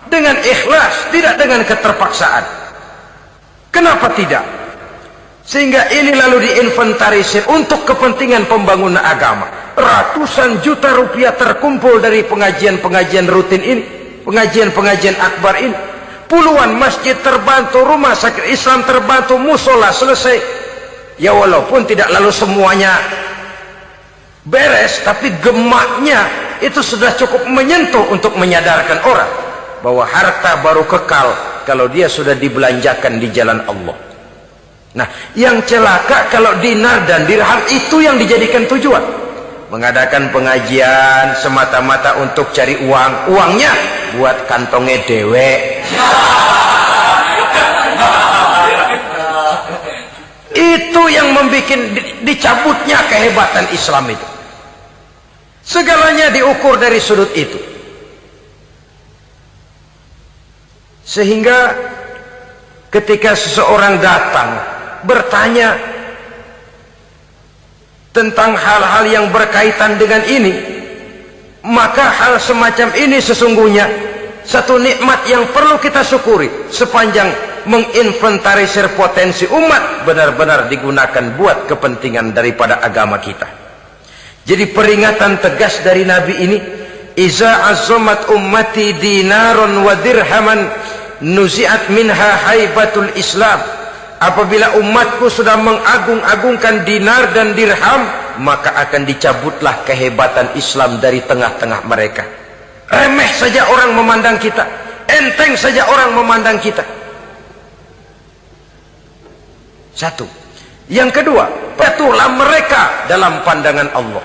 dengan ikhlas, tidak dengan keterpaksaan. Kenapa tidak? Sehingga ini lalu diinventarisir untuk kepentingan pembangunan agama. Ratusan juta rupiah terkumpul dari pengajian-pengajian rutin ini, pengajian-pengajian akbar ini. Puluhan masjid terbantu, rumah sakit Islam terbantu, musola selesai. Ya walaupun tidak lalu semuanya beres, tapi gemaknya itu sudah cukup menyentuh untuk menyadarkan orang bahwa harta baru kekal kalau dia sudah dibelanjakan di jalan Allah. Nah, yang celaka kalau dinar dan dirham itu yang dijadikan tujuan. Mengadakan pengajian semata-mata untuk cari uang, uangnya buat kantongnya dewe. Itu yang membuat dicabutnya kehebatan Islam itu. Segalanya diukur dari sudut itu. Sehingga ketika seseorang datang bertanya tentang hal-hal yang berkaitan dengan ini, maka hal semacam ini sesungguhnya satu nikmat yang perlu kita syukuri sepanjang menginventarisir potensi umat benar-benar digunakan buat kepentingan daripada agama kita. Jadi peringatan tegas dari Nabi ini, iza azamat ummati dinaron wa dirhaman nuzi'at minha haibatul Islam. Apabila umatku sudah mengagung-agungkan dinar dan dirham, maka akan dicabutlah kehebatan Islam dari tengah-tengah mereka. Remeh saja orang memandang kita, enteng saja orang memandang kita. Satu. Yang kedua, patuhlah mereka dalam pandangan Allah.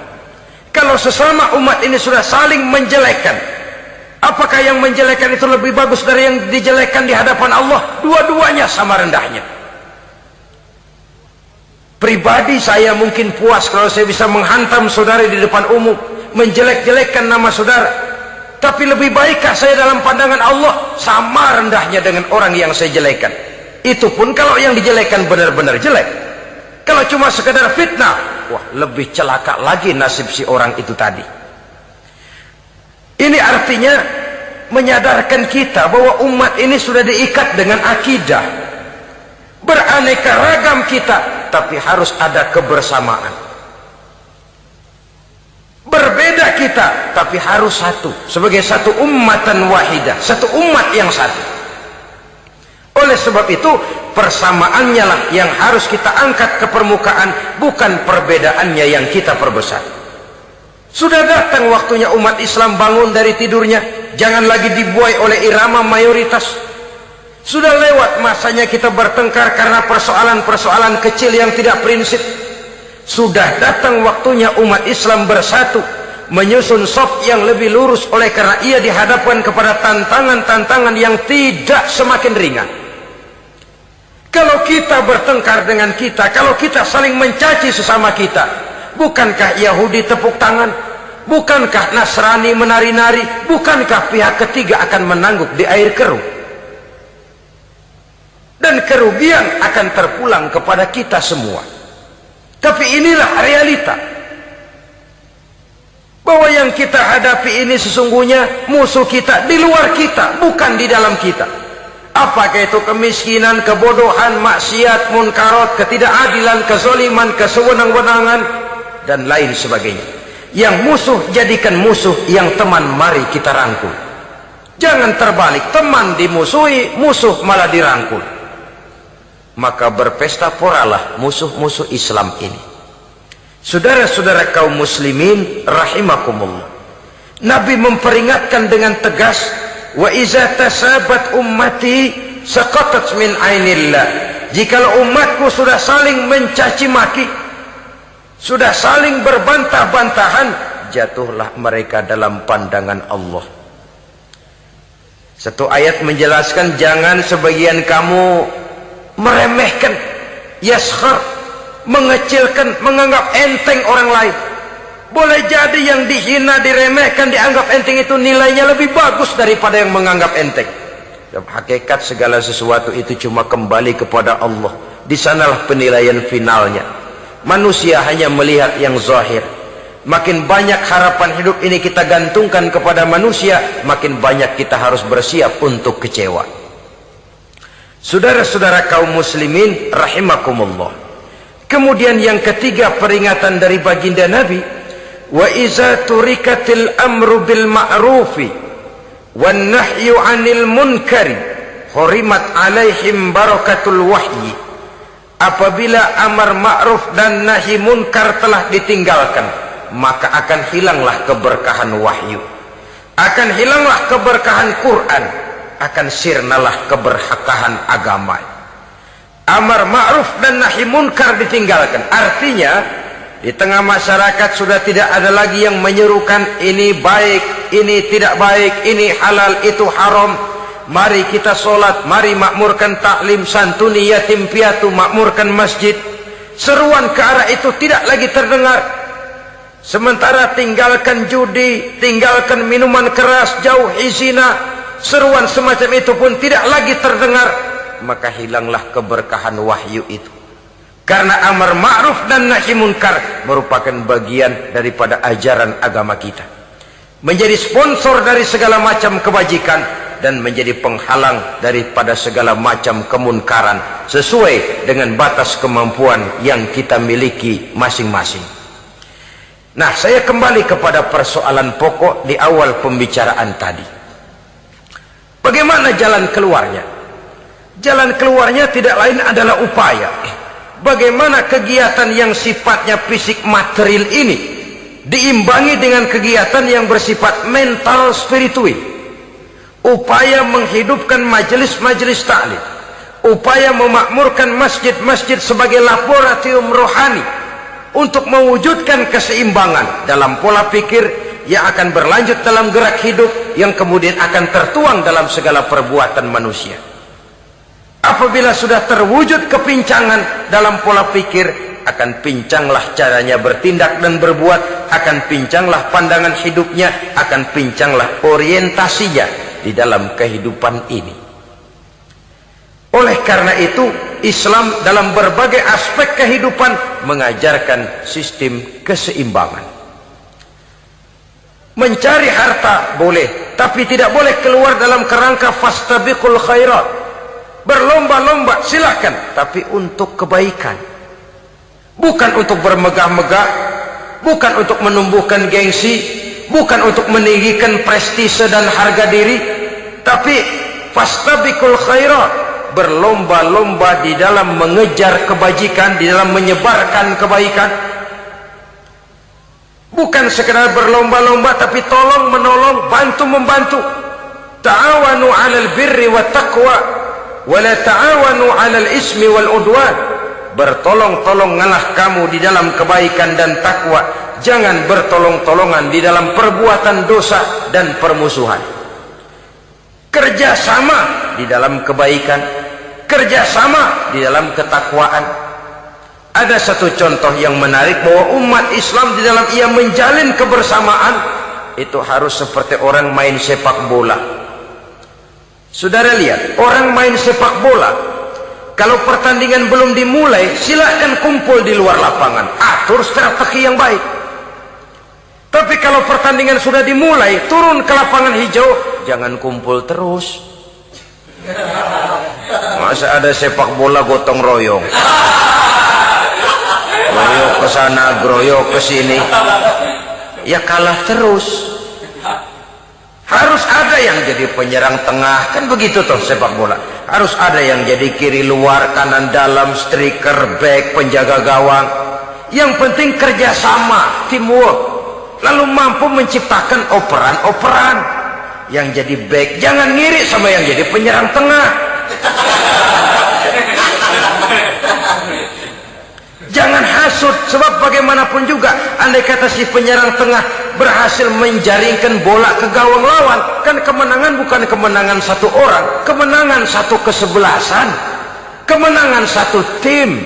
Kalau sesama umat ini sudah saling menjelekkan, apakah yang menjelekkan itu lebih bagus dari yang dijelekkan di hadapan Allah? Dua-duanya sama rendahnya. Pribadi saya mungkin puas kalau saya bisa menghantam saudara di depan umum, menjelek-jelekkan nama saudara. Tapi lebih baikkah saya dalam pandangan Allah? Sama rendahnya dengan orang yang saya jelekkan. Itu pun kalau yang dijelekkan benar-benar jelek. Kalau cuma sekedar fitnah, wah, lebih celaka lagi nasib si orang itu tadi. Ini artinya menyadarkan kita bahwa umat ini sudah diikat dengan akidah. Beraneka ragam kita, tapi harus ada kebersamaan. Berbeda kita, tapi harus satu. Sebagai satu ummatan wahidah, satu umat yang satu. Oleh sebab itu, persamaannya lah yang harus kita angkat ke permukaan, bukan perbedaannya yang kita perbesar. Sudah datang waktunya umat Islam bangun dari tidurnya, jangan lagi dibuai oleh irama mayoritas. Sudah lewat masanya kita bertengkar karena persoalan-persoalan kecil yang tidak prinsip. Sudah datang waktunya umat Islam bersatu, menyusun saf yang lebih lurus oleh karena ia dihadapkan kepada tantangan-tantangan yang tidak semakin ringan. Kalau kita bertengkar dengan kita, kalau kita saling mencaci sesama kita, bukankah Yahudi tepuk tangan? Bukankah Nasrani menari-nari? Bukankah pihak ketiga akan menangguk di air keruh? Dan kerugian akan terpulang kepada kita semua. Tapi inilah realita, bahwa yang kita hadapi ini sesungguhnya musuh kita di luar kita, bukan di dalam kita. Apakah itu kemiskinan, kebodohan, maksiat, munkarat, ketidakadilan, kezaliman, kesewenang-wenangan, dan lain sebagainya. Yang musuh jadikan musuh, yang teman mari kita rangkul. Jangan terbalik, teman dimusuhi, musuh malah dirangkul. Maka berpesta poralah musuh-musuh Islam ini. Saudara-saudara kaum muslimin rahimakumullah, Nabi memperingatkan dengan tegas, wa iza tasabat ummati saqatat min ainillah. Jikalau umatku sudah saling mencaci maki, sudah saling berbantah-bantahan, jatuhlah mereka dalam pandangan Allah. Satu ayat menjelaskan, jangan sebagian kamu meremehkan, yaskhar, mengecilkan, menganggap enteng orang lain. Boleh jadi yang dihina, diremehkan, dianggap enteng itu nilainya lebih bagus daripada yang menganggap enteng. Dan hakikat segala sesuatu itu cuma kembali kepada Allah. Di sanalah penilaian finalnya. Manusia hanya melihat yang zahir. Makin banyak harapan hidup ini kita gantungkan kepada manusia, makin banyak kita harus bersiap untuk kecewa. Saudara-saudara kaum muslimin rahimakumullah. Kemudian yang ketiga peringatan dari baginda Nabi, wa iza turikatil amru bil ma'rufi wan nahyu 'anil munkari hurimat 'alaihim barakatul wahyi. Apabila amar ma'ruf dan nahi munkar telah ditinggalkan, maka akan hilanglah keberkahan wahyu, akan hilanglah keberkahan Quran, akan sirnalah keberkahan agama. Amar ma'ruf dan nahi munkar ditinggalkan, artinya di tengah masyarakat sudah tidak ada lagi yang menyerukan ini baik, ini tidak baik, ini halal, itu haram. Mari kita sholat, mari makmurkan taklim, santuni yatim piatu, makmurkan masjid. Seruan ke arah itu tidak lagi terdengar. Sementara tinggalkan judi, tinggalkan minuman keras, jauhi zina, seruan semacam itu pun tidak lagi terdengar. Maka hilanglah keberkahan wahyu itu. Karena amar ma'ruf dan nahi munkar merupakan bagian daripada ajaran agama kita. Menjadi sponsor dari segala macam kebajikan dan menjadi penghalang daripada segala macam kemunkaran sesuai dengan batas kemampuan yang kita miliki masing-masing. Nah, saya kembali kepada persoalan pokok di awal pembicaraan tadi. Bagaimana jalan keluarnya? Jalan keluarnya tidak lain adalah upaya. Bagaimana kegiatan yang sifatnya fisik material ini diimbangi dengan kegiatan yang bersifat mental spiritual. Upaya menghidupkan majelis-majelis taklim, upaya memakmurkan masjid-masjid sebagai laboratorium rohani untuk mewujudkan keseimbangan dalam pola pikir yang akan berlanjut dalam gerak hidup yang kemudian akan tertuang dalam segala perbuatan manusia. Apabila sudah terwujud kepincangan dalam pola pikir, akan pincanglah caranya bertindak dan berbuat, akan pincanglah pandangan hidupnya, akan pincanglah orientasinya di dalam kehidupan ini. Oleh karena itu, Islam dalam berbagai aspek kehidupan mengajarkan sistem keseimbangan. Mencari harta boleh, tapi tidak boleh keluar dalam kerangka fastabiqul khairat. Berlomba-lomba silahkan, tapi untuk kebaikan. Bukan untuk bermegah-megah, bukan untuk menumbuhkan gengsi, bukan untuk meninggikan prestise dan harga diri, tapi fastabiqul khairat, berlomba-lomba di dalam mengejar kebajikan, di dalam menyebarkan kebaikan. Bukan sekedar berlomba-lomba, tapi tolong menolong, bantu membantu. Ta'awanu 'alal birri wat taqwa wa la ta'awanu 'alal ismi wal udwan. Bertolong-tolonganlah kamu di dalam kebaikan dan takwa, jangan bertolong-tolongan di dalam perbuatan dosa dan permusuhan. Kerjasama di dalam kebaikan, kerjasama di dalam ketakwaan. Ada satu contoh yang menarik bahwa umat Islam di dalam ia menjalin kebersamaan itu harus seperti orang main sepak bola. Saudara lihat, orang main sepak bola, kalau pertandingan belum dimulai, silahkan kumpul di luar lapangan, atur strategi yang baik. Tapi kalau pertandingan sudah dimulai, turun ke lapangan hijau, jangan kumpul terus. Masa ada sepak bola gotong royong, groyok ke sana, groyok ke sini, ya kalah terus. Harus ada yang jadi penyerang tengah, kan begitu toh sepak bola. Harus ada yang jadi kiri luar, kanan dalam, striker, back, penjaga gawang. Yang penting kerjasama, teamwork, lalu mampu menciptakan operan-operan. Yang jadi back jangan ngiri sama yang jadi penyerang tengah. Jangan hasut, sebab bagaimanapun juga andai kata si penyerang tengah berhasil menjaringkan bola ke gawang lawan, kan kemenangan bukan kemenangan satu orang, kemenangan satu kesebelasan, kemenangan satu tim.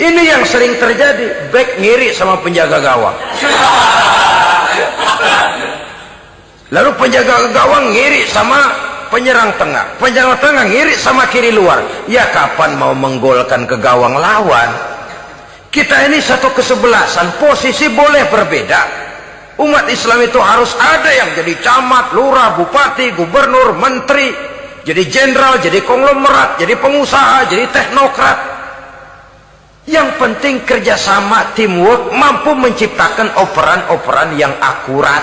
Ini yang sering terjadi, back ngiri sama penjaga gawang, lalu penjaga gawang ngiri sama penyerang tengah, penyerang tengah ngiri sama kiri luar. Ya kapan mau menggolkan ke gawang lawan? Kita ini satu kesebelasan, posisi boleh berbeda. Umat Islam itu harus ada yang jadi camat, lurah, bupati, gubernur, menteri, jadi jenderal, jadi konglomerat, jadi pengusaha, jadi teknokrat. Yang penting kerjasama, teamwork, mampu menciptakan operan-operan yang akurat.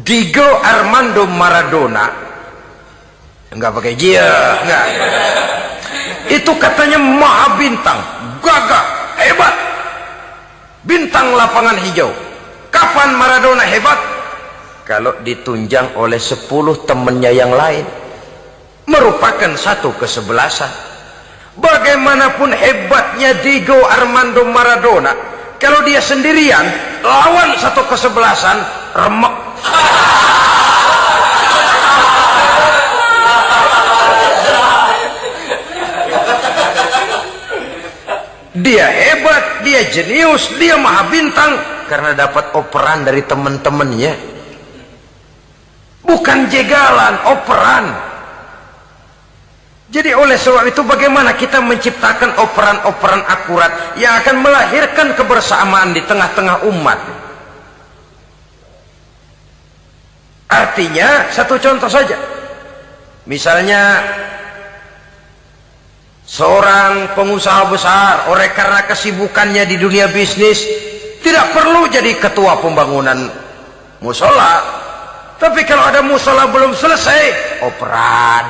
Diego Armando Maradona, enggak pakai dia, enggak. Itu katanya maha bintang, gagah, hebat, bintang lapangan hijau. Kapan Maradona hebat? Kalau ditunjang oleh 10 temannya yang lain, merupakan satu kesebelasan. Bagaimanapun hebatnya Diego Armando Maradona, kalau dia sendirian lawan satu kesebelasan, remek. Dia hebat, dia jenius, dia maha bintang karena dapat operan dari teman-temannya. Bukan jegalan, operan. Jadi oleh sebab itu bagaimana kita menciptakan operan-operan akurat yang akan melahirkan kebersamaan di tengah-tengah umat. Artinya satu contoh saja, misalnya seorang pengusaha besar, oleh karena kesibukannya di dunia bisnis, tidak perlu jadi ketua pembangunan musola. Tapi kalau ada musola belum selesai, operan.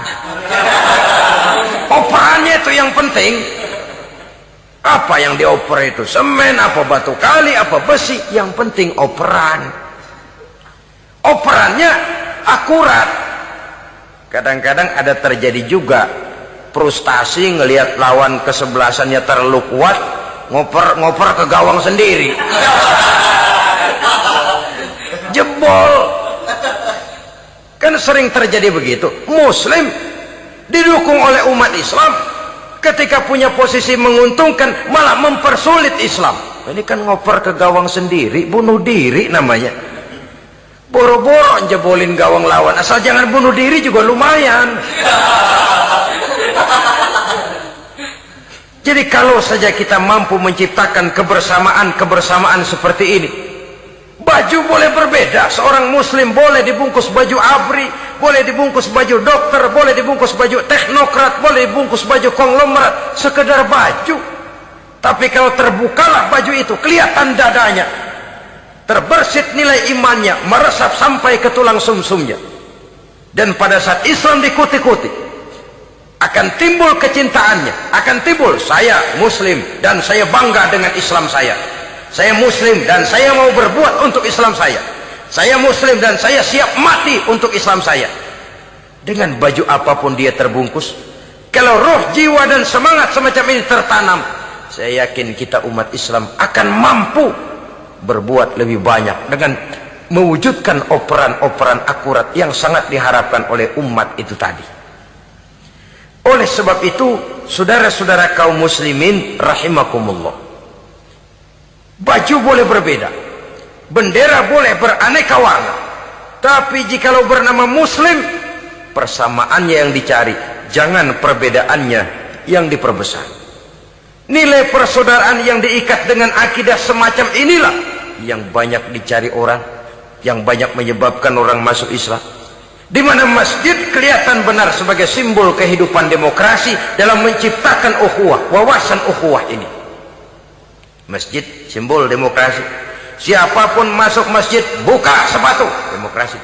Operannya itu yang penting. Apa yang dioper itu? Semen, apa batu kali, apa besi? Yang penting operan. Operannya akurat. Kadang-kadang ada terjadi juga frustasi ngelihat lawan kesebelasannya terlalu kuat, ngoper ke gawang sendiri. Jebol. Kan sering terjadi begitu. Muslim didukung oleh umat Islam, ketika punya posisi menguntungkan malah mempersulit Islam. Ini kan ngoper ke gawang sendiri, bunuh diri namanya. Boro-boro jebolin gawang lawan, asal jangan bunuh diri juga lumayan. Jadi kalau saja kita mampu menciptakan kebersamaan seperti ini, baju boleh berbeda. Seorang muslim boleh dibungkus baju ABRI, boleh dibungkus baju dokter, boleh dibungkus baju teknokrat, boleh dibungkus baju konglomerat, sekedar baju. Tapi kalau terbukalah baju itu, kelihatan dadanya, terbersit nilai imannya, meresap sampai ke tulang sumsumnya. Dan pada saat Islam dikuti-kuti, akan timbul kecintaannya, akan timbul, saya muslim dan saya bangga dengan Islam saya. Saya muslim dan saya mau berbuat untuk Islam saya. Saya muslim dan saya siap mati untuk Islam saya. Dengan baju apapun dia terbungkus, kalau roh, jiwa dan semangat semacam ini tertanam, saya yakin kita umat Islam akan mampu berbuat lebih banyak dengan mewujudkan operan-operan akurat yang sangat diharapkan oleh umat itu tadi. Oleh sebab itu, saudara-saudara kaum muslimin rahimakumullah, baju boleh berbeda, bendera boleh beraneka warna, tapi jikalau bernama muslim, persamaannya yang dicari, jangan perbedaannya yang diperbesar. Nilai persaudaraan yang diikat dengan akidah semacam inilah yang banyak dicari orang, yang banyak menyebabkan orang masuk Islam. Di mana masjid kelihatan benar sebagai simbol kehidupan demokrasi dalam menciptakan ukhuwah, wawasan ukhuwah ini. Masjid simbol demokrasi. Siapapun masuk masjid buka sepatu, demokrasi.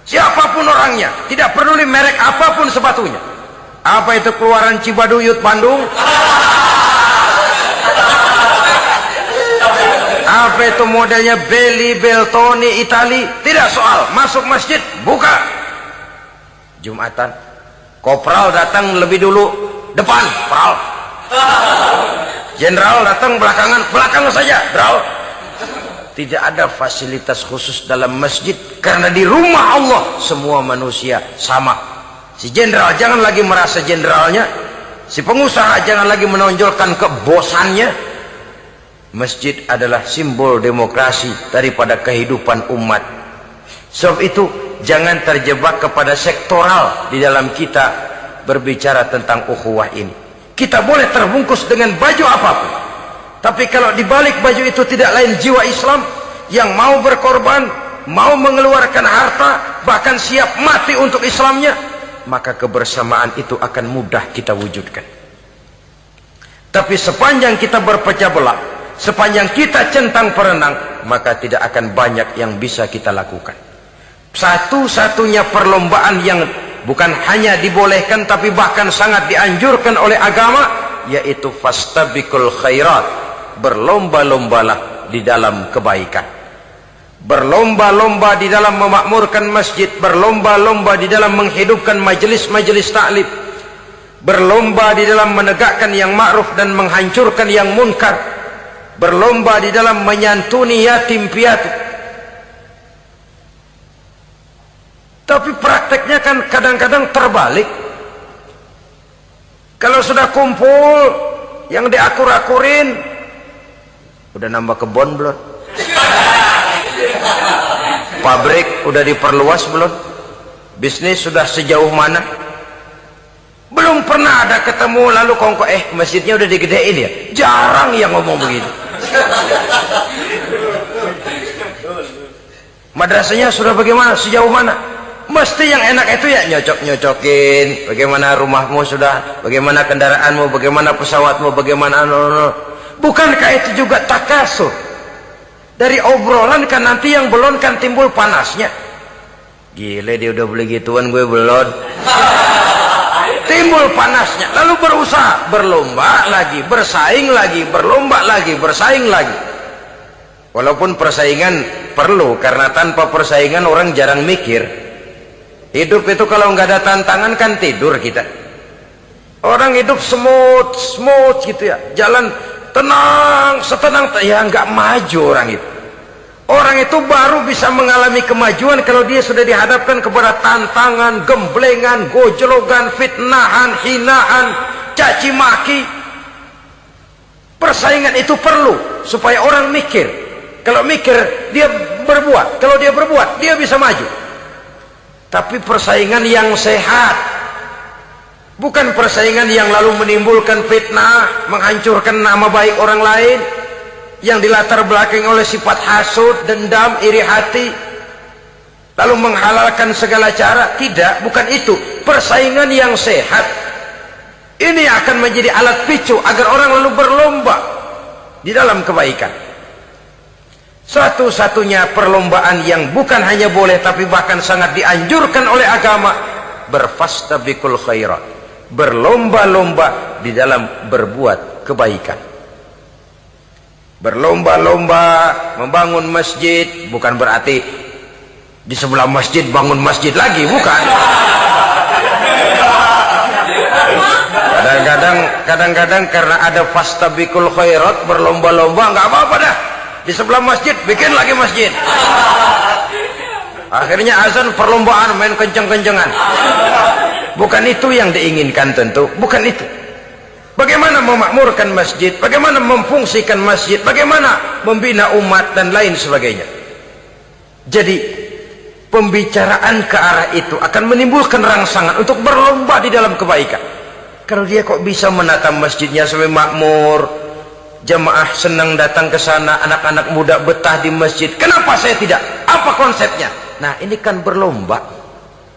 Siapapun orangnya, tidak peduli merek apapun sepatunya. Apa itu keluaran Cibaduyut Bandung? Apa itu modelnya Belli, Beltoni, Itali? Tidak soal, masuk masjid buka. Jumatan, kopral datang lebih dulu depan, pral. Jenderal datang belakang saja, pral. Tidak ada fasilitas khusus dalam masjid, karena di rumah Allah semua manusia sama. Si jenderal jangan lagi merasa jenderalnya, si pengusaha jangan lagi menonjolkan kebosannya. Masjid adalah simbol demokrasi daripada kehidupan umat. Sebab itu jangan terjebak kepada sektoral di dalam kita berbicara tentang ukhuwah ini. Kita boleh terbungkus dengan baju apapun, tapi kalau di balik baju itu tidak lain jiwa Islam yang mau berkorban, mau mengeluarkan harta, bahkan siap mati untuk Islamnya, maka kebersamaan itu akan mudah kita wujudkan. Tapi sepanjang kita berpecah belah, sepanjang kita centang perenang, maka tidak akan banyak yang bisa kita lakukan. Satu-satunya perlombaan yang bukan hanya dibolehkan tapi bahkan sangat dianjurkan oleh agama, yaitu fastabiqul khairat, berlomba-lombalah di dalam kebaikan, berlomba-lomba di dalam memakmurkan masjid, berlomba-lomba di dalam menghidupkan majelis-majelis taklim, berlomba di dalam menegakkan yang ma'ruf dan menghancurkan yang munkar, berlomba di dalam menyantuni yatim piatu. Tapi prakteknya kan kadang-kadang terbalik. Kalau sudah kumpul yang diakur-akurin, udah nambah kebun belum? Pabrik udah diperluas belum? Bisnis sudah sejauh mana? Belum pernah ada ketemu lalu kongko masjidnya udah digedein ya. Jarang yang ngomong begitu. Madrasahnya sudah bagaimana, sejauh mana? Mesti yang enak itu ya nyocok-nyocokin, bagaimana rumahmu sudah, bagaimana kendaraanmu, bagaimana pesawatmu, bagaimana bukankah itu juga takasur? Dari obrolan kan nanti yang belum kan timbul panasnya. Gile dia udah beli gituan, gue belum. Timbul panasnya, lalu berusaha, berlomba lagi, bersaing lagi, berlomba lagi, bersaing lagi. Walaupun persaingan perlu, karena tanpa persaingan orang jarang mikir. Hidup itu kalau nggak ada tantangan kan tidur kita. Orang hidup smooth gitu ya, jalan tenang, setenang ya, nggak maju orang itu. Orang itu baru bisa mengalami kemajuan kalau dia sudah dihadapkan kepada tantangan, gemblengan, gojlogan, fitnahan, hinaan, caci maki. Persaingan itu perlu supaya orang mikir. Kalau mikir dia berbuat, kalau dia berbuat dia bisa maju. Tapi persaingan yang sehat, bukan persaingan yang lalu menimbulkan fitnah, menghancurkan nama baik orang lain, yang dilatar belakangi oleh sifat hasud, dendam, iri hati, lalu menghalalkan segala cara. Tidak, bukan itu. Persaingan yang sehat ini akan menjadi alat picu agar orang lalu berlomba di dalam kebaikan. Satu-satunya perlombaan yang bukan hanya boleh tapi bahkan sangat dianjurkan oleh agama, berfastabiqul khairat, berlomba-lomba di dalam berbuat kebaikan. Berlomba-lomba membangun masjid bukan berarti di sebelah masjid bangun masjid lagi, bukan. Kadang-kadang karena ada fastabiqul khairat, berlomba-lomba, nggak apa-apa dah. Di sebelah masjid bikin lagi masjid. Akhirnya azan perlombaan main kenceng-kencengan. Bukan itu yang diinginkan tentu, bukan itu. Bagaimana memakmurkan masjid, bagaimana memfungsikan masjid, bagaimana membina umat dan lain sebagainya. Jadi pembicaraan ke arah itu akan menimbulkan rangsangan untuk berlomba di dalam kebaikan. Kalau dia kok bisa menata masjidnya sampai makmur, jamaah senang datang ke sana, anak-anak muda betah di masjid, kenapa saya tidak? Apa konsepnya? Nah, ini kan berlomba,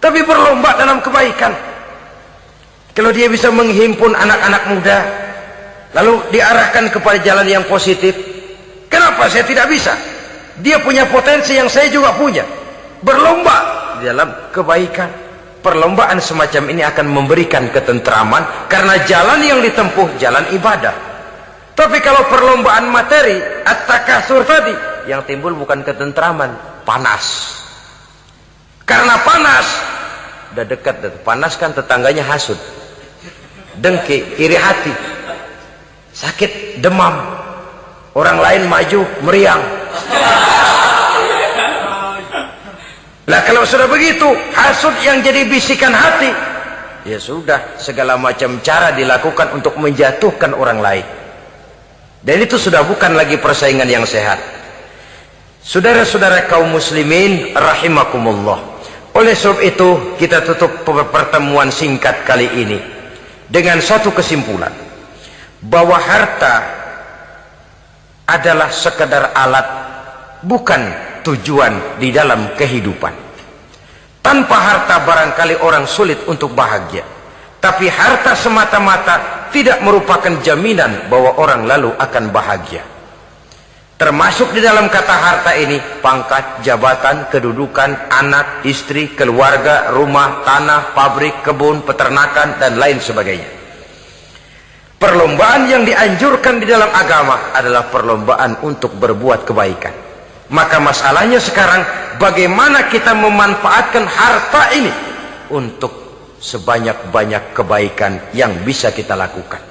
tapi berlomba dalam kebaikan. Kalau dia bisa menghimpun anak-anak muda lalu diarahkan kepada jalan yang positif, kenapa saya tidak bisa? Dia punya potensi yang saya juga punya. Berlomba di dalam kebaikan. Perlombaan semacam ini akan memberikan ketentraman karena jalan yang ditempuh jalan ibadah. Tapi kalau perlombaan materi, at-takasur tadi, yang timbul bukan ketentraman, panas. Karena panas, udah dekat, panas kan tetangganya hasud, dengki, iri hati, sakit, demam, orang lain maju, meriang. Lah kalau sudah begitu, hasud yang jadi bisikan hati, ya sudah, segala macam cara dilakukan untuk menjatuhkan orang lain. Dan itu sudah bukan lagi persaingan yang sehat. Saudara-saudara kaum muslimin rahimakumullah. Oleh sebab itu kita tutup pertemuan singkat kali ini dengan satu kesimpulan, bahwa harta adalah sekedar alat, bukan tujuan di dalam kehidupan. Tanpa harta barangkali orang sulit untuk bahagia, tapi harta semata-mata tidak merupakan jaminan bahwa orang lalu akan bahagia. Termasuk di dalam kata harta ini pangkat, jabatan, kedudukan, anak, istri, keluarga, rumah, tanah, pabrik, kebun, peternakan, dan lain sebagainya. Perlombaan yang dianjurkan di dalam agama adalah perlombaan untuk berbuat kebaikan. Maka masalahnya sekarang, bagaimana kita memanfaatkan harta ini untuk sebanyak-banyak kebaikan yang bisa kita lakukan.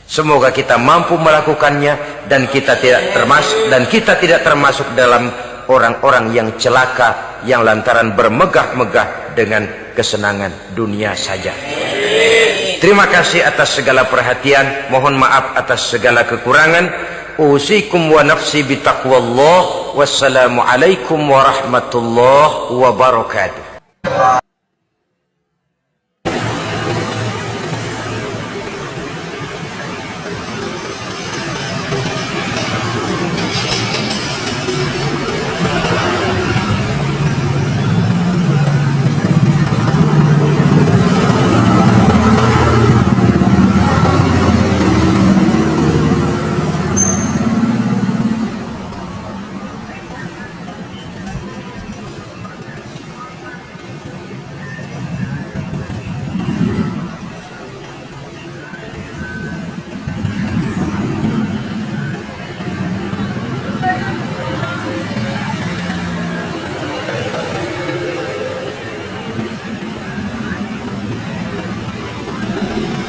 Semoga kita mampu melakukannya dan kita tidak termasuk dalam orang-orang yang celaka yang lantaran bermegah-megah dengan kesenangan dunia saja. Terima kasih atas segala perhatian, mohon maaf atas segala kekurangan. Usikum wa nafsi bitaqwallah. Wassalamu alaikum warahmatullahi wabarakatuh. Wabarakatuh.